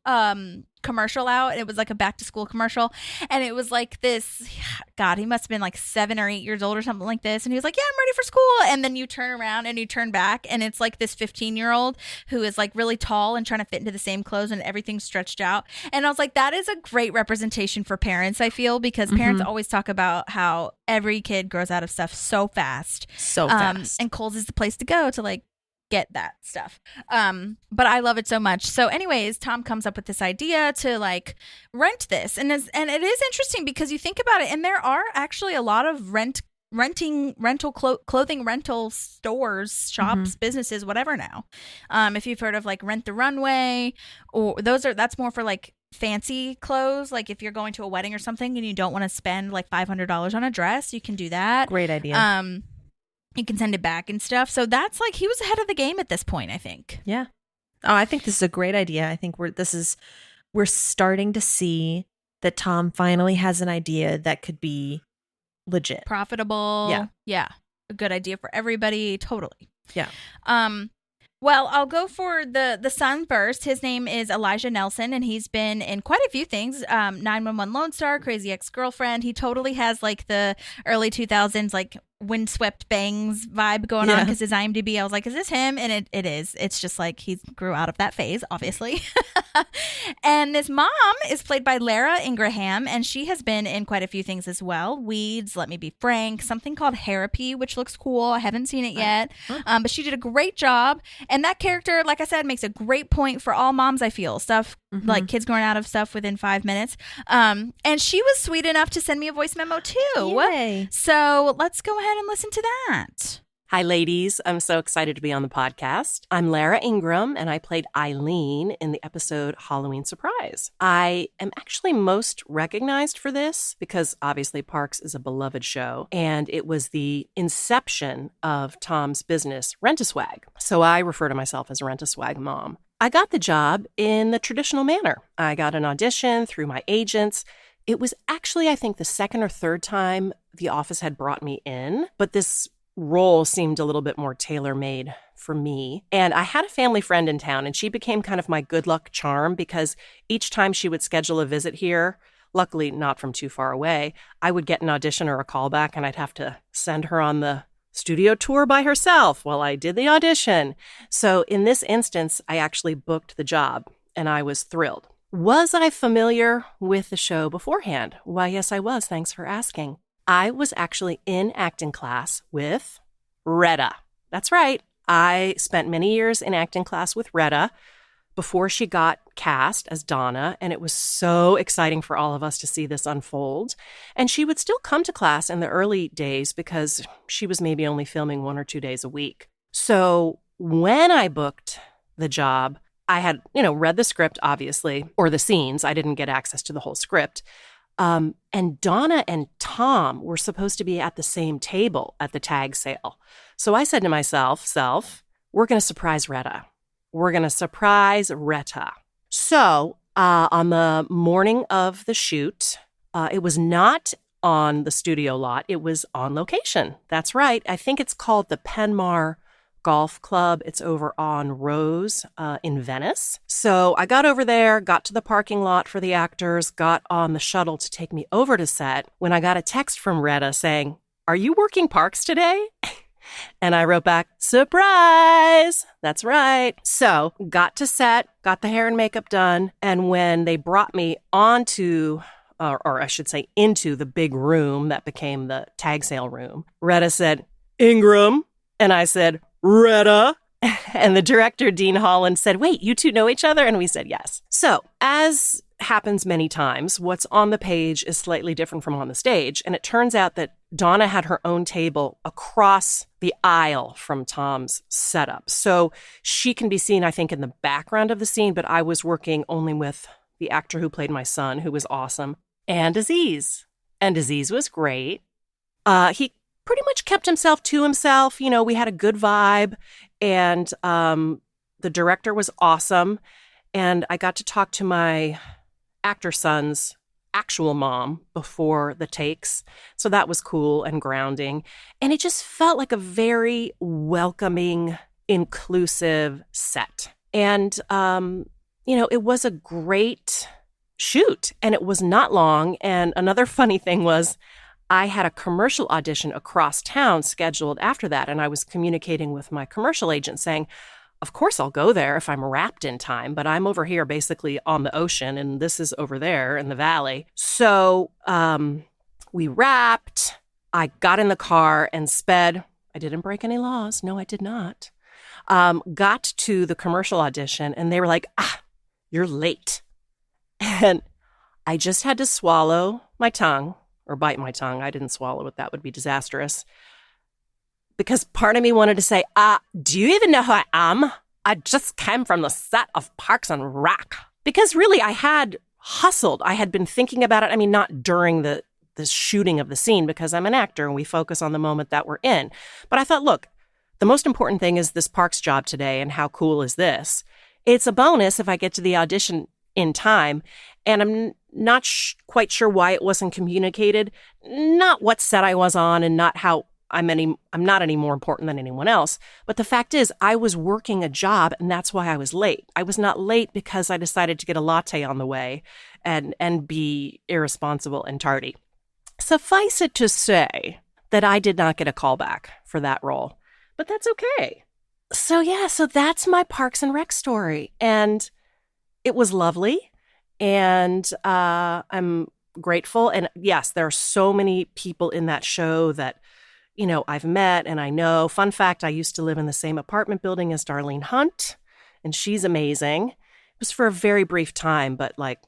commercial out. It was like a back to school commercial, and it was like this, God, he must have been like 7 or 8 years old or something like this, and he was like, yeah, I'm ready for school. And then you turn around and you turn back and it's like this 15-year-old who is like really tall and trying to fit into the same clothes and everything's stretched out. And I was like, that is a great representation for parents, I feel, because parents always talk about how every kid grows out of stuff so fast. And Kohl's is the place to go to like get that stuff. But I love it so much. So anyways, Tom comes up with this idea to like rent this. And it is interesting because you think about it, and there are actually a lot of rent clothing rental stores, shops, businesses, whatever now. If you've heard of like Rent the Runway, or that's more for like fancy clothes. Like if you're going to a wedding or something and you don't want to spend like $500 on a dress, you can do that. Great idea. You can send it back and stuff. So that's like, he was ahead of the game at this point, I think. Yeah. Oh, I think this is a great idea. I think we're starting to see that Tom finally has an idea that could be legit, profitable. Yeah. A good idea for everybody. Totally. Yeah. Well, I'll go for the son first. His name is Elijah Nelson, and he's been in quite a few things. 911 Lone Star, Crazy Ex-Girlfriend. He totally has like the early 2000s like windswept bangs vibe going on, because his IMDb, I was like, is this him? And it is. It's just like he grew out of that phase, obviously. And his mom is played by Lara Ingraham, and she has been in quite a few things as well. Weeds, Let Me Be Frank, something called Therapy, which looks cool. I haven't seen it yet. But she did a great job. And that character, like I said, makes a great point for all moms, I feel. Stuff like kids growing out of stuff within 5 minutes. And she was sweet enough to send me a voice memo too. Yay. So let's go ahead and listen to that. Hi, ladies. I'm so excited to be on the podcast. I'm Lara Ingraham, and I played Eileen in the episode Halloween Surprise. I am actually most recognized for this because obviously Parks is a beloved show, and it was the inception of Tom's business, Rent-A-Swag. So I refer to myself as a Rent-A-Swag mom. I got the job in the traditional manner. I got an audition through my agents. It was actually, I think, the second or third time the office had brought me in, but this role seemed a little bit more tailor-made for me. And I had a family friend in town, and she became kind of my good luck charm because each time she would schedule a visit here, luckily not from too far away, I would get an audition or a callback, and I'd have to send her on the studio tour by herself while I did the audition. So in this instance, I actually booked the job, and I was thrilled. Was I familiar with the show beforehand? Why, yes, I was. Thanks for asking. I was actually in acting class with Retta. That's right. I spent many years in acting class with Retta before she got cast as Donna, and it was so exciting for all of us to see this unfold. And she would still come to class in the early days because she was maybe only filming 1 or 2 days a week. So when I booked the job, I had, read the script, obviously, or the scenes. I didn't get access to the whole script. And Donna and Tom were supposed to be at the same table at the tag sale. So I said to myself, we're going to surprise Retta. We're going to surprise Retta. So on the morning of the shoot, it was not on the studio lot. It was on location. That's right. I think it's called the Penmar Golf Club. It's over on Rose in Venice. So I got over there, got to the parking lot for the actors, got on the shuttle to take me over to set when I got a text from Retta saying, "Are you working Parks today?" And I wrote back, "Surprise!" That's right. So got to set, got the hair and makeup done. And when they brought me onto, or I should say into the big room that became the tag sale room, Retta said, "Ingram." And I said, "Retta." And the director, Dean Holland, said, "Wait, you two know each other?" And we said, yes. So as happens many times, what's on the page is slightly different from on the stage. And it turns out that Donna had her own table across the aisle from Tom's setup. So she can be seen, I think, in the background of the scene, but I was working only with the actor who played my son, who was awesome, and Aziz. And Aziz was great. He pretty much kept himself to himself. We had a good vibe, and the director was awesome. And I got to talk to my actor son's actual mom before the takes. So that was cool and grounding. And it just felt like a very welcoming, inclusive set. And, it was a great shoot, and it was not long. And another funny thing was, I had a commercial audition across town scheduled after that, and I was communicating with my commercial agent saying, of course I'll go there if I'm wrapped in time, but I'm over here basically on the ocean, and this is over there in the valley. So we wrapped. I got in the car and sped. I didn't break any laws. No, I did not. Got to the commercial audition, and they were like, "You're late." And I just had to swallow my tongue, or bite my tongue. I didn't swallow it. That would be disastrous. Because part of me wanted to say, do you even know who I am? I just came from the set of Parks and Rec. Because really, I had hustled. I had been thinking about it. I mean, not during the shooting of the scene, because I'm an actor and we focus on the moment that we're in. But I thought, look, the most important thing is this Parks job today, and how cool is this? It's a bonus if I get to the audition in time, and I'm not quite sure why it wasn't communicated, not what set I was on, and not how I'm not any more important than anyone else. But the fact is, I was working a job, and that's why I was late. I was not late because I decided to get a latte on the way and be irresponsible and tardy. Suffice it to say that I did not get a call back for that role, but that's okay. So that's my Parks and Rec story, and it was lovely, and I'm grateful. And yes, there are so many people in that show that, you know, I've met and I know. Fun fact, I used to live in the same apartment building as Darlene Hunt, and she's amazing. It was for a very brief time, but like,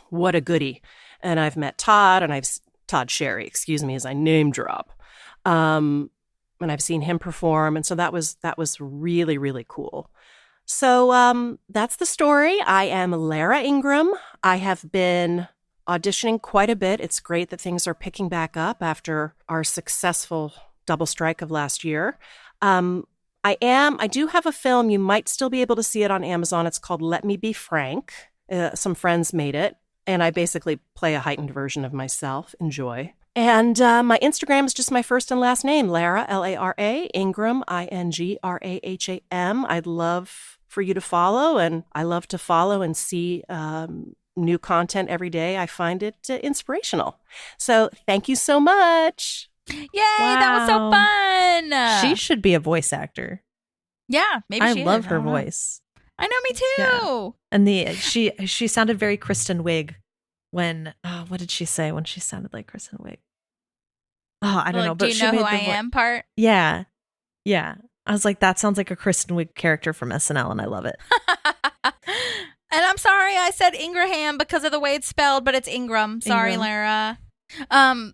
what a goodie. And I've met Todd Sherry, as I name drop. And I've seen him perform. And so that was really, really cool. So that's the story. I am Lara Ingraham. I have been auditioning quite a bit. It's great that things are picking back up after our successful double strike of last year. I do have a film. You might still be able to see it on Amazon. It's called Let Me Be Frank. Some friends made it, and I basically play a heightened version of myself. Enjoy. And my Instagram is just my first and last name, Lara, Lara, Ingraham, Ingraham. I'd love for you to follow, and I love to follow and see new content every day. I find it inspirational. So thank you so much. Yay, that was so fun. She should be a voice actor. Yeah, maybe I she love is. her voice. I know, me too. Yeah. And she sounded very Kristen Wiig when what did she say when she sounded like Kristen Wiig? Oh, I don't know. But do you know who I am part? Yeah. Yeah. I was like, that sounds like a Kristen Wiig character from SNL, and I love it. And I'm sorry I said Ingraham because of the way it's spelled, but it's Ingram. Sorry, Ingram. Lara.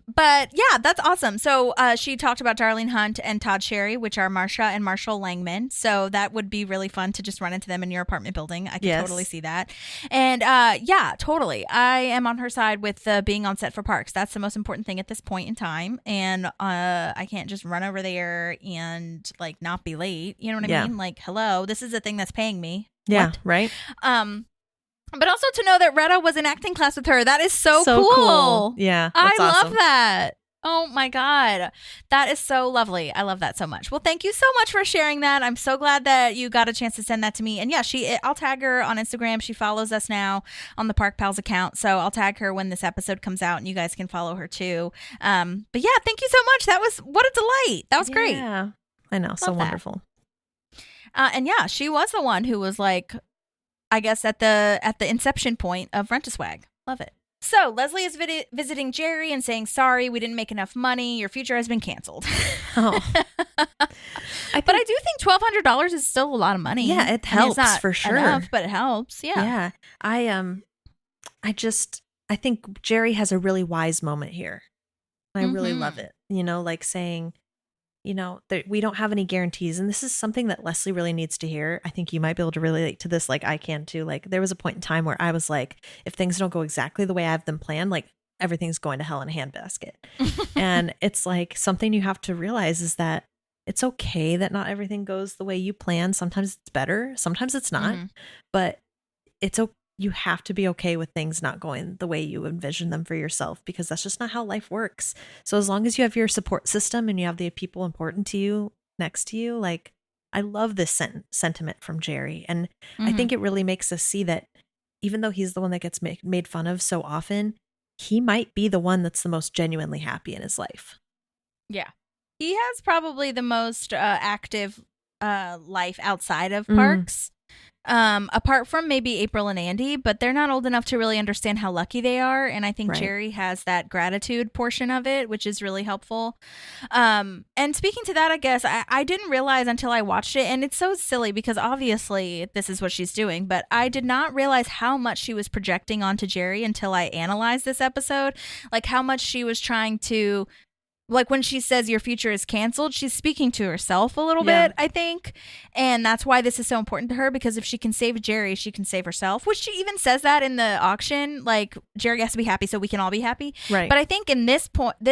But yeah, that's awesome. So she talked about Darlene Hunt and Todd Sherry, which are Marsha and Marshall Langman. So that would be really fun to just run into them in your apartment building. I can totally see that. And yeah, totally. I am on her side with being on set for Parks. That's the most important thing at this point in time. And I can't just run over there and like not be late. You know what I mean? Like, hello, this is the thing that's paying me. Yeah, What? right. But also to know that Retta was in acting class with her. That is so cool. Yeah, I that's awesome. love that. Oh my God. That is so lovely. I love that so much. Well, thank you so much for sharing that. I'm so glad that you got a chance to send that to me. And yeah, I'll tag her on Instagram. She follows us now on the Park Pals account. So I'll tag her when this episode comes out and you guys can follow her too. But yeah, thank you so much. What a delight. That was great. Yeah, I know. So wonderful. And yeah, she was the one who was like, I guess at the inception point of Rent a Swag. Love it. So Leslie is visiting Jerry and saying, sorry, we didn't make enough money. Your future has been canceled. Oh. But I do think $1,200 is still a lot of money. Yeah, it helps, it's not for sure. Enough, but it helps. Yeah. Yeah. I think Jerry has a really wise moment here. I really love it. You know, like saying, you know, we don't have any guarantees. And this is something that Leslie really needs to hear. I think you might be able to relate to this like I can too. Like there was a point in time where I was like, if things don't go exactly the way I have them planned, like everything's going to hell in a handbasket. And it's like something you have to realize is that it's okay that not everything goes the way you plan. Sometimes it's better. Sometimes it's not. But it's okay. You have to be okay with things not going the way you envision them for yourself, because that's just not how life works. So as long as you have your support system and you have the people important to you next to you, like I love this sentiment from Jerry. And I think it really makes us see that even though he's the one that gets made fun of so often, he might be the one that's the most genuinely happy in his life. Yeah. He has probably the most active life outside of Parks. apart from maybe April and Andy, but they're not old enough to really understand how lucky they are. And I think Jerry has that gratitude portion of it, which is really helpful. And speaking to that, I guess I didn't realize until I watched it, and it's so silly because obviously this is what she's doing, but I did not realize how much she was projecting onto Jerry until I analyzed this episode, like how much she was trying to, like when she says your future is canceled, she's speaking to herself a little bit, I think. And that's why this is so important to her, because if she can save Jerry, she can save herself, which she even says that in the auction, like Jerry has to be happy so we can all be happy. Right. But I think in this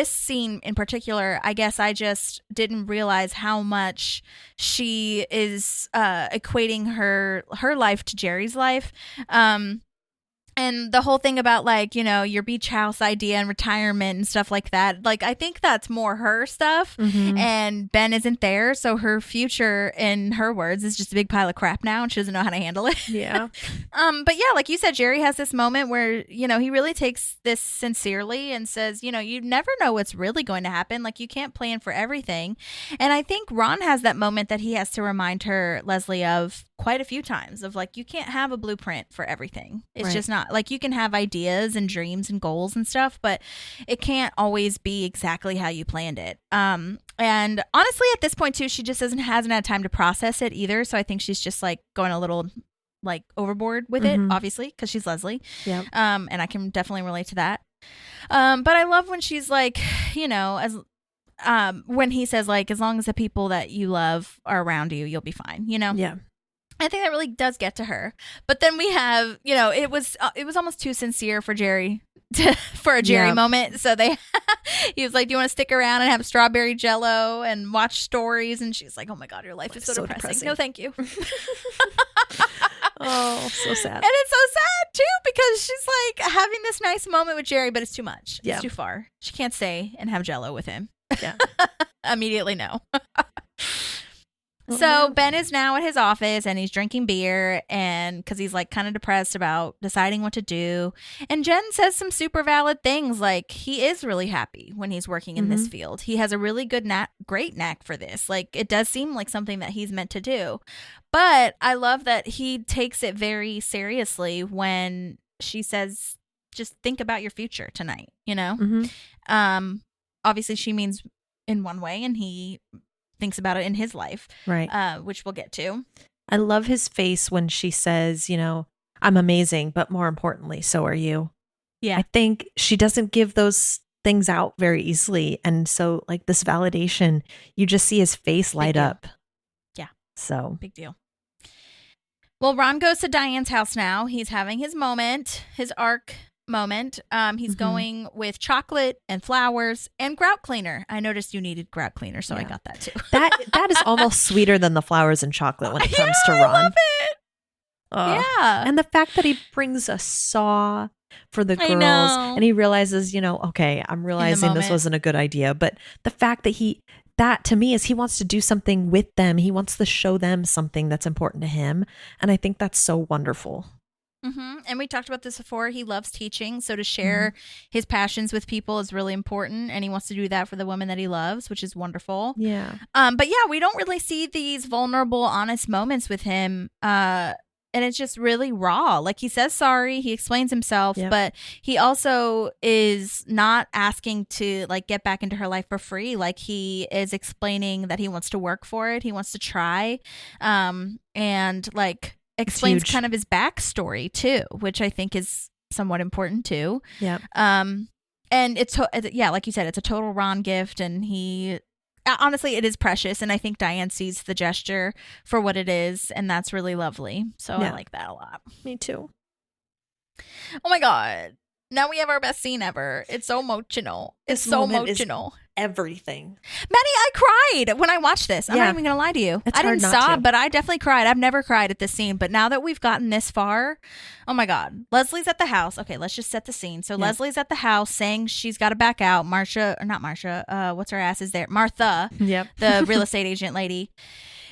scene in particular, I guess I just didn't realize how much she is equating her life to Jerry's life. And the whole thing about, like, you know, your beach house idea and retirement and stuff like that, like, I think that's more her stuff. And Ben isn't there. So her future, in her words, is just a big pile of crap now, and she doesn't know how to handle it. Yeah. But yeah, like you said, Jerry has this moment where, you know, he really takes this sincerely and says, you know, you never know what's really going to happen. Like, you can't plan for everything. And I think Ron has that moment that he has to remind her, Leslie, of quite a few times, of like, you can't have a blueprint for everything. It's just not, like, you can have ideas and dreams and goals and stuff, but it can't always be exactly how you planned it. And honestly, at this point too, she just hasn't had time to process it either. So I think she's just like going a little like overboard with it, obviously, because she's Leslie. Yeah. And I can definitely relate to that. But I love when she's like, you know, when he says, like, as long as the people that you love are around you, you'll be fine, you know? Yeah. I think that really does get to her. But then we have, you know, it was almost too sincere for Jerry for a Jerry moment. So he was like, do you want to stick around and have strawberry jello and watch stories? And she's like, oh my God, your life is so depressing. No, thank you. Oh, so sad. And it's so sad too, because she's like having this nice moment with Jerry, but it's too much. It's too far. She can't stay and have jello with him. Yeah. Immediately no. So Ben is now at his office and he's drinking beer, and because he's like kind of depressed about deciding what to do. And Jen says some super valid things, like he is really happy when he's working in this field. He has a really great knack for this. Like, it does seem like something that he's meant to do. But I love that he takes it very seriously when she says, just think about your future tonight, you know? Obviously she means in one way, and he thinks about it in his life, right? Which we'll get to. I love his face when she says, you know, I'm amazing, but more importantly, so are you. Yeah. I think she doesn't give those things out very easily. And so, like, this validation, you just see his face light up. Yeah. So big deal. Well, Ron goes to Diane's house now. He's having his moment, his arc moment. He's going with chocolate and flowers and grout cleaner. I noticed you needed grout cleaner, so I got that too. that is almost sweeter than the flowers and chocolate when it comes to Ron. I love it. Yeah. And the fact that he brings a saw for the girls, and he realizes, you know, okay, I'm realizing this wasn't a good idea, but the fact that that to me is he wants to do something with them. He wants to show them something that's important to him. And I think that's so wonderful. And we talked about this before. He loves teaching. So to share his passions with people is really important. And he wants to do that for the woman that he loves, which is wonderful. Yeah. But yeah, we don't really see these vulnerable, honest moments with him. And it's just really raw. Like, he says sorry. He explains himself. But he also is not asking to, like, get back into her life for free. Like, he is explaining that he wants to work for it. He wants to try. And, like, explains kind of his backstory too, which I think is somewhat important too. Yeah. And it's like you said, it's a total Ron gift, and he honestly, it is precious, and I think Diane sees the gesture for what it is, and that's really lovely. So I like that a lot. Me too. Oh my God. Now we have our best scene ever. It's so emotional. It's so emotional. Everything. Maddie, I cried when I watched this. I'm not even gonna lie to you. I didn't sob, but I definitely cried. I've never cried at this scene, but now that we've gotten this far, oh my God. Leslie's at the house. Okay, let's just set the scene. So Leslie's at the house saying she's got to back out. What's her ass is there? Martha, the real estate agent lady,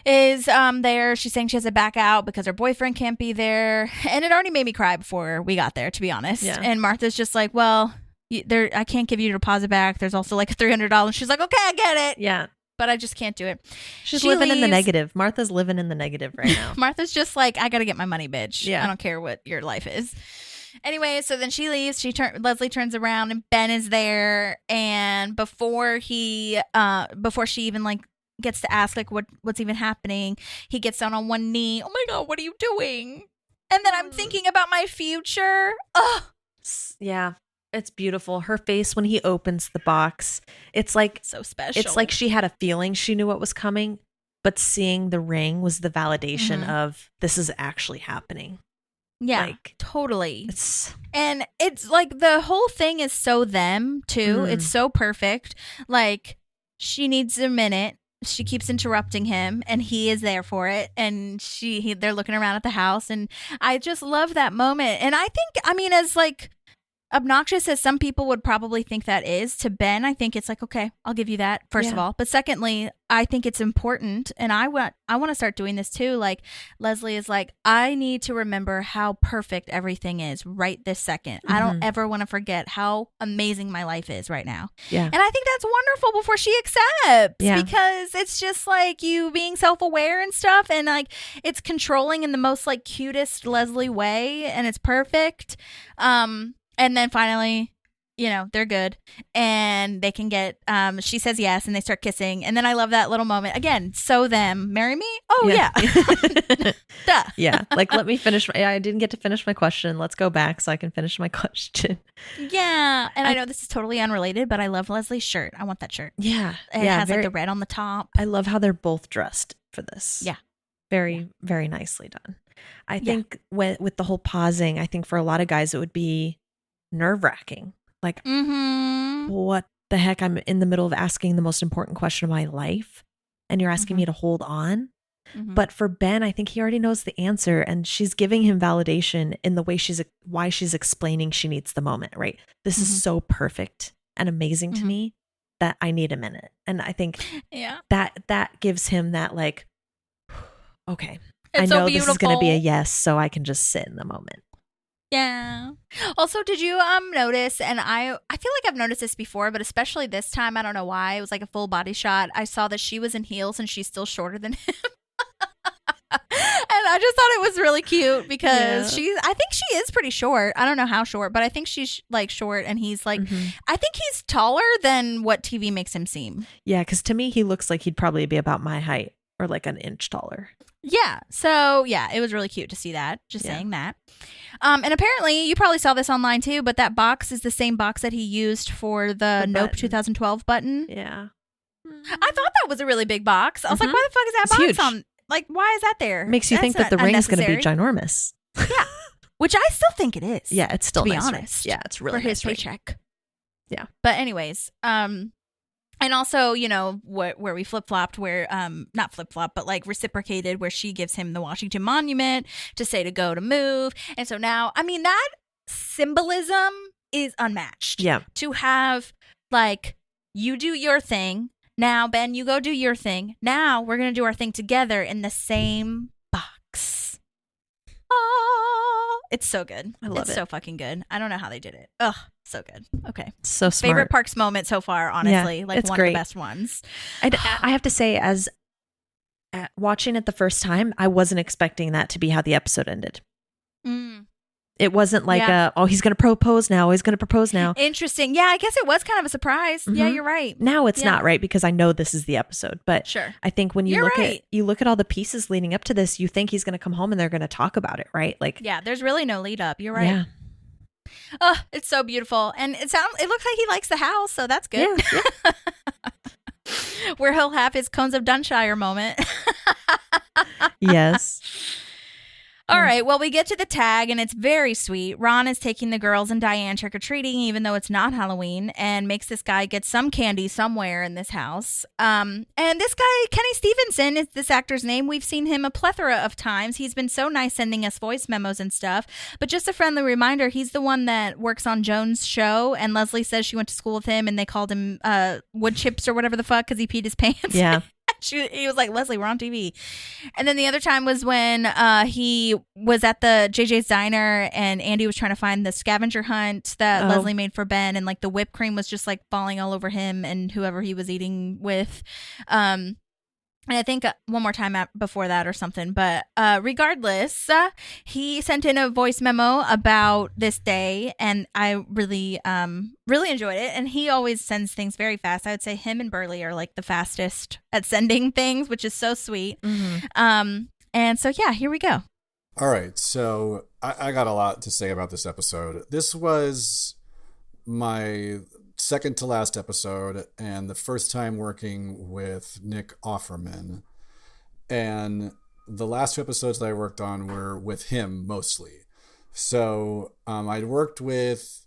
is there. She's saying she has to back out because her boyfriend can't be there, and it already made me cry before we got there, to be honest. And Martha's just like, well, I can't give you your deposit back. There's also like $300. She's like, okay, I get it. Yeah. but I just can't do it. She's She living in the leaves. negative. Martha's living in the negative right now. Martha's just like, I got to get my money, bitch. Yeah. I don't care what your life is. Anyway, so then she leaves. Leslie turns around and Ben is there. And before she even like gets to ask like what's even happening, he gets down on one knee. Oh my God, what are you doing? And then I'm thinking about my future. Oh, Yeah. It's beautiful. Her face when he opens the box. It's like so special. It's like she had a feeling she knew what was coming, but seeing the ring was the validation of this is actually happening. Yeah, like, totally. And it's like the whole thing is so them too. It's so perfect. Like she needs a minute. She keeps interrupting him and he is there for it. And they're looking around at the house. And I just love that moment. And I think, I mean, as like obnoxious as some people would probably think that is, to Ben, I think it's like, okay, I'll give you that, first of all. But secondly, I think it's important, and I want to start doing this too. Like Leslie is like, I need to remember how perfect everything is right this second. I don't ever want to forget how amazing my life is right now. Yeah. And I think that's wonderful before she accepts, Yeah. because it's just like you being self-aware and stuff, and like it's controlling in the most like cutest Leslie way, and it's perfect. And then finally, you know, they're good and they can get, she says yes and they start kissing. And then I love that little moment. Again, so them, marry me? Oh, yeah. Duh. Yeah. Like, let me finish. I didn't get to finish my question. Let's go back so I can finish my question. Yeah. And I know this is totally unrelated, but I love Leslie's shirt. I want that shirt. Yeah. It has like the red on the top. I love how they're both dressed for this. Yeah. Very, very nicely done. I think with the whole pausing, I think for a lot of guys, it would be nerve-wracking. Like, what the heck? I'm in the middle of asking the most important question of my life and you're asking me to hold on. But for Ben, I think he already knows the answer, and she's giving him validation in the way why she's explaining she needs the moment, right? This is so perfect and amazing to me that I need a minute. And I think that gives him that like, okay, I know this is going to be a yes, so I can just sit in the moment. Yeah. Also, did you notice, and I feel like I've noticed this before, but especially this time, I don't know why, it was like a full body shot. I saw that she was in heels and she's still shorter than him. And I just thought it was really cute because I think she is pretty short. I don't know how short, but I think she's like short, and he's like, I think he's taller than what TV makes him seem. Yeah, because to me, he looks like he'd probably be about my height or like an inch taller. Yeah. So, yeah, it was really cute to see that. Just saying that. And apparently, you probably saw this online too, but that box is the same box that he used for the Nope button. 2012 button. Yeah. I thought that was a really big box. I was like, why the fuck is that It's box huge. on? Like, why is that there? Makes you think that the ring's going to be ginormous. Yeah. Which I still think it is. Yeah, it's still to be nice honest. ring. Yeah, it's really for his nice ring. paycheck. Yeah. But anyways, and also, you know, where we flip-flopped, where not flip-flop, but like reciprocated, where she gives him the Washington Monument to say to go to move. And so now, I mean, that symbolism is unmatched. Yeah. To have like, you do your thing. Now, Ben, you go do your thing. Now we're going to do our thing together in the same box. Oh, it's so good. I love it. It's so fucking good. I don't know how they did it. Ugh, so good. Okay. So smart. Favorite Parks moment so far, honestly. Yeah, like it's one great. of the best ones. I have to say, as watching it the first time, I wasn't expecting that to be how the episode ended. It wasn't like, he's going to propose now. He's going to propose now. Interesting. Yeah, I guess it was kind of a surprise. Yeah, you're right. Now it's not, right? Because I know this is the episode. But Sure. I think when you You're look right. at all the pieces leading up to this, you think he's going to come home and they're going to talk about it, right? Like, Yeah, there's really no lead up. You're right. yeah. Oh, it's so beautiful. And it looks like he likes the house, so that's good. Yeah, Where he'll have his Cones of Dunshire moment. Yes. All right, well, we get to the tag, and it's very sweet. Ron is taking the girls and Diane trick-or-treating, even though it's not Halloween, and makes this guy get some candy somewhere in this house. And this guy, Kenny Stevenson, is this actor's name. We've seen him a plethora of times. He's been so nice sending us voice memos and stuff. But just a friendly reminder, he's the one that works on Joan's show, and Leslie says she went to school with him, and they called him wood chips or whatever the fuck because he peed his pants. Yeah. He was like, Leslie, we're on TV. And then the other time was when he was at the JJ's Diner and Andy was trying to find the scavenger hunt that Leslie made for Ben, and like the whipped cream was just like falling all over him and whoever he was eating with. And I think one more time before that or something. But regardless, he sent in a voice memo about this day, and I really, really enjoyed it. And he always sends things very fast. I would say him and Burley are like the fastest at sending things, which is so sweet. Mm-hmm. And so, yeah, here we go. All right. So I got a lot to say about this episode. This was my second to last episode and the first time working with Nick Offerman, and the last 2 episodes that I worked on were with him mostly. So I'd worked with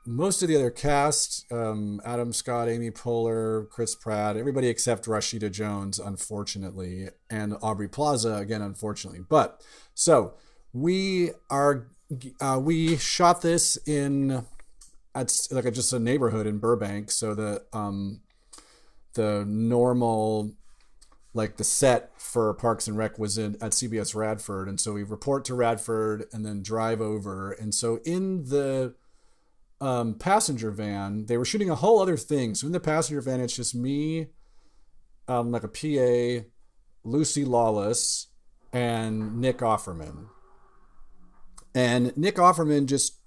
most of the other cast, Adam Scott, Amy Poehler, Chris Pratt, everybody except Rashida Jones, unfortunately, and Aubrey Plaza, again, unfortunately. But so we shot this in at like just a neighborhood in Burbank. So the normal, like the set for Parks and Rec was at CBS Radford. And so we report to Radford and then drive over. And so in the passenger van, they were shooting a whole other thing. So in the passenger van, it's just me, like a PA, Lucy Lawless, and Nick Offerman. And Nick Offerman just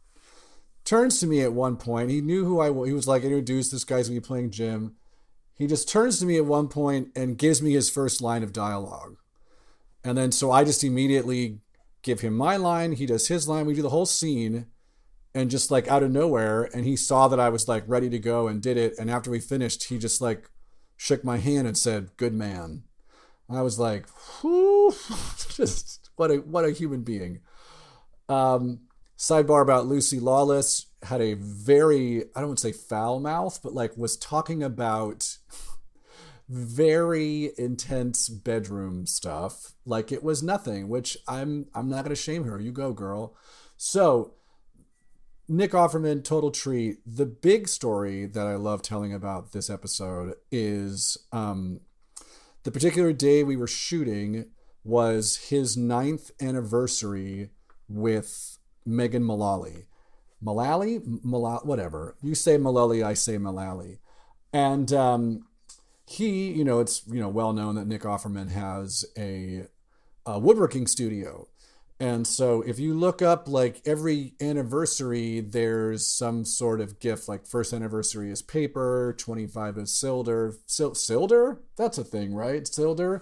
turns to me at one point. He knew who I was. He was like, introduced, this guy's going to be playing Jim. He just turns to me at one point and gives me his first line of dialogue. And then so I just immediately give him my line. He does his line. We do the whole scene. And just like out of nowhere, and he saw that I was like ready to go and did it. And after we finished, he just like shook my hand and said, "Good man." And I was like, whew, just what a human being. Sidebar about Lucy Lawless, had a very, I don't want to say foul mouth, but like was talking about very intense bedroom stuff like it was nothing, which I'm not going to shame her. You go, girl. So Nick Offerman, total treat. The big story that I love telling about this episode is the particular day we were shooting was his 9th anniversary with Megan Mullally. Mullally? Whatever. You say Mullally, I say Mullally. And he, it's, well known that Nick Offerman has a woodworking studio. And so if you look up like every anniversary, there's some sort of gift, like first anniversary is paper, 25 is silver, that's a thing, right? Silver,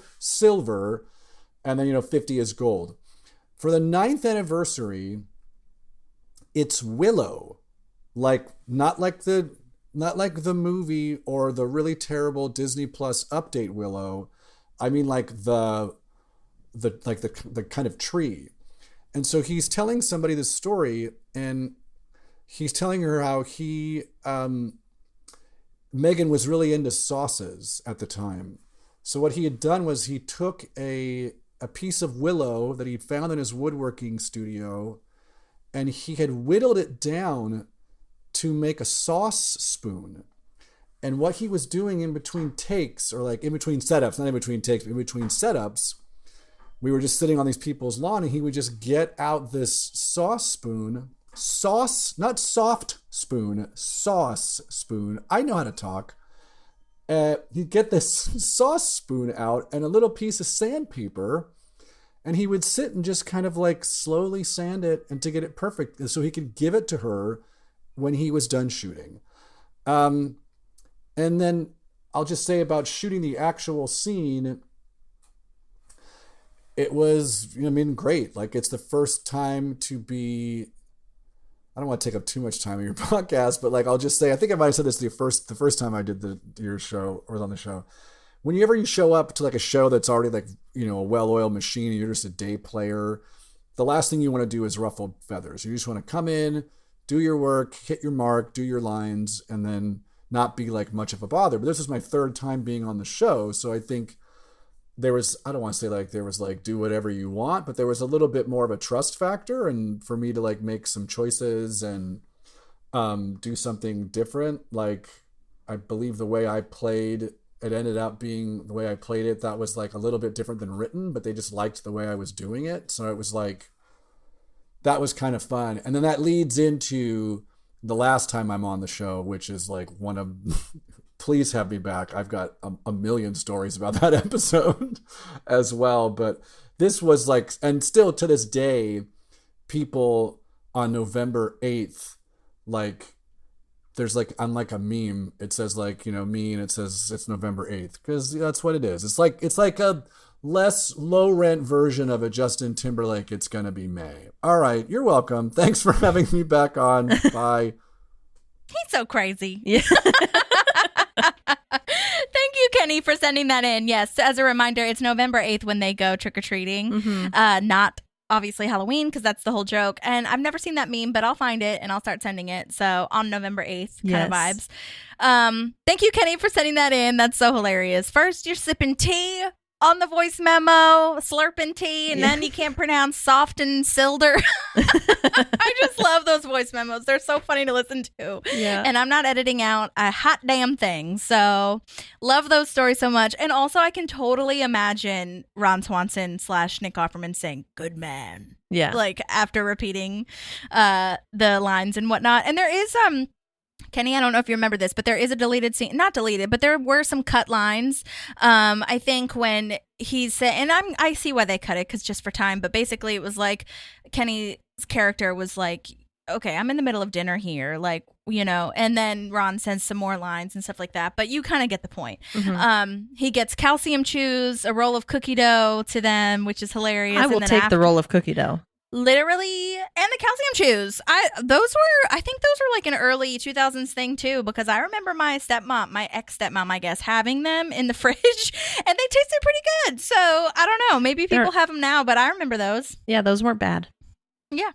and then, 50 is gold. For the 9th anniversary, it's willow, like not like the movie or the really terrible Disney Plus update Willow. I mean like the kind of tree. And so he's telling somebody this story, and he's telling her how Megan was really into sauces at the time. So what he had done was he took a piece of willow that he'd found in his woodworking studio, and he had whittled it down to make a sauce spoon. And what he was doing in between takes, or like in between setups, not in between takes, but in between setups, we were just sitting on these people's lawn, and he would just get out this sauce spoon. Sauce, not soft spoon, sauce spoon. I know how to talk. He'd get this sauce spoon out and a little piece of sandpaper, and he would sit and just kind of like slowly sand it and to get it perfect so he could give it to her when he was done shooting. And then I'll just say about shooting the actual scene, it was, great. Like, it's the first time to be, I don't want to take up too much time in your podcast, but like, I'll just say, I think I might have said this the first time I did your show or was on the show. Whenever you show up to like a show that's already like, a well-oiled machine and you're just a day player, the last thing you want to do is ruffle feathers. You just want to come in, do your work, hit your mark, do your lines, and then not be like much of a bother. But this is my 3rd time being on the show. So I think there was, I don't want to say like there was like do whatever you want, but there was a little bit more of a trust factor, and for me to like make some choices and do something different. Like, I believe the way I played it ended up being the way I played it that was like a little bit different than written, but they just liked the way I was doing it. So it was like, that was kind of fun. And then that leads into the last time I'm on the show, which is like one of, please have me back. I've got a million stories about that episode as well. But this was like, and still to this day, people on November 8th, like, there's like, on like a meme, it says like, me, and it says it's November 8th, because that's what it is. It's like a less low rent version of a Justin Timberlake, It's Gonna Be May. All right, you're welcome. Thanks for having me back on. Bye. He's so crazy. Yeah. Thank you, Kenny, for sending that in. Yes, as a reminder, it's November 8th when they go trick-or-treating. Not obviously Halloween, because that's the whole joke. And I've never seen that meme, but I'll find it and I'll start sending it. So on November 8th kind of vibes. Thank you, Kenny, for sending that in. That's so hilarious. First, you're sipping tea on the voice memo, slurping tea, and then you can't pronounce soft and silder. I just love those voice memos. They're so funny to listen to. Yeah. And I'm not editing out a hot damn thing. So love those stories so much. And also I can totally imagine Ron Swanson / Nick Offerman saying, "Good man." Yeah. Like after repeating the lines and whatnot. And there is Kenny, I don't know if you remember this, but there is a deleted scene, not deleted, but there were some cut lines. I think when he said, and I see why they cut it, because just for time, but basically it was like Kenny's character was like, okay, I'm in the middle of dinner here, like, and then Ron sends some more lines and stuff like that, but you kind of get the point. He gets calcium chews, a roll of cookie dough to them, which is hilarious. I will take the roll of cookie dough. Literally, and the calcium chews. I think those were like an early 2000s thing too, because I remember my ex-stepmom, I guess, having them in the fridge, and they tasted pretty good. So I don't know, maybe people have them now, but I remember those. Yeah, those weren't bad. Yeah.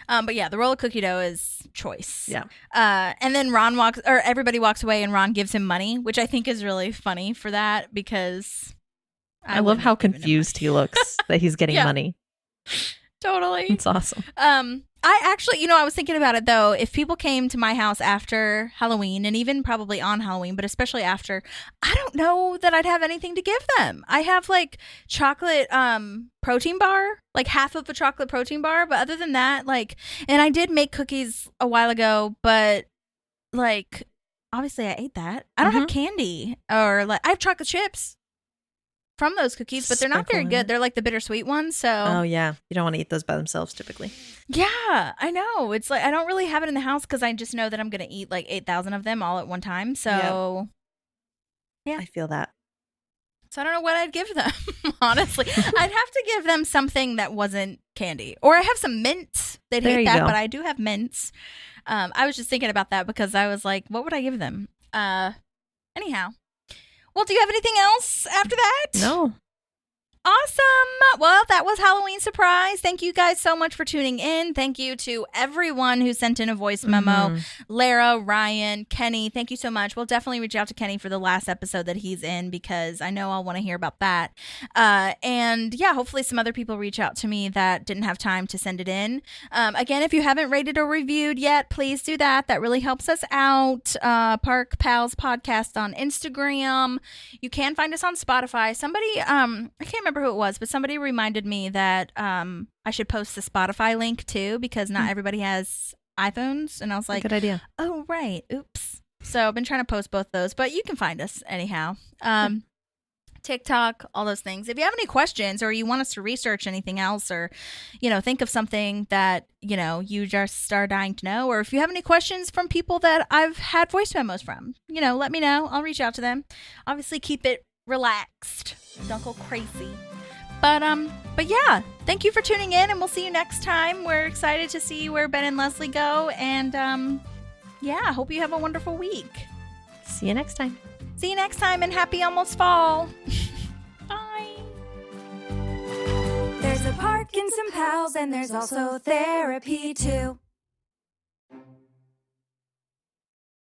But yeah, the roll of cookie dough is choice. Yeah. And then everybody walks away, and Ron gives him money, which I think is really funny for that, because I love how confused he looks that he's getting money. Totally. It's awesome. I actually, I was thinking about it though. If people came to my house after Halloween, and even probably on Halloween, but especially after, I don't know that I'd have anything to give them. I have like chocolate protein bar, like half of a chocolate protein bar. But other than that, like, and I did make cookies a while ago, but like, obviously I ate that. I don't have candy, or like, I have chocolate chips from those cookies, but they're not very good. They're like the bittersweet ones. So yeah, you don't want to eat those by themselves typically. Yeah, I know. It's like I don't really have it in the house because I just know that I'm gonna eat like 8,000 of them all at one time. So yeah, I feel that. So I don't know what I'd give them. Honestly, I'd have to give them something that wasn't candy, or I have some mints. They'd hate that, but I do have mints. I was just thinking about that because I was like, what would I give them? Anyhow. Well, do you have anything else after that? No. Awesome. Well, that was Halloween Surprise. Thank you guys so much for tuning in. Thank you to everyone who sent in a voice memo. Lara, Ryan, Kenny, thank you so much. We'll definitely reach out to Kenny for the last episode that he's in, because I know I'll want to hear about that. And yeah, hopefully some other people reach out to me that didn't have time to send it in. Again, if you haven't rated or reviewed yet, please do that. That really helps us out. Park Pals Podcast on Instagram. You can find us on Spotify. Somebody, I can't remember who it was, but somebody reminded me that I should post the Spotify link too, because not everybody has iPhones, and I was like, good idea. Oh right, oops. So I've been trying to post both those, but you can find us anyhow. TikTok, all those things. If you have any questions, or you want us to research anything else, or think of something that you just are dying to know, or if you have any questions from people that I've had voice memos from, let me know. I'll reach out to them. Obviously keep it relaxed, don't go crazy. But yeah, thank you for tuning in, and we'll see you next time. We're excited to see where Ben and Leslie go, and yeah, hope you have a wonderful week. See you next time. See you next time, and happy almost fall. Bye. There's a park and some pals, and there's also therapy too.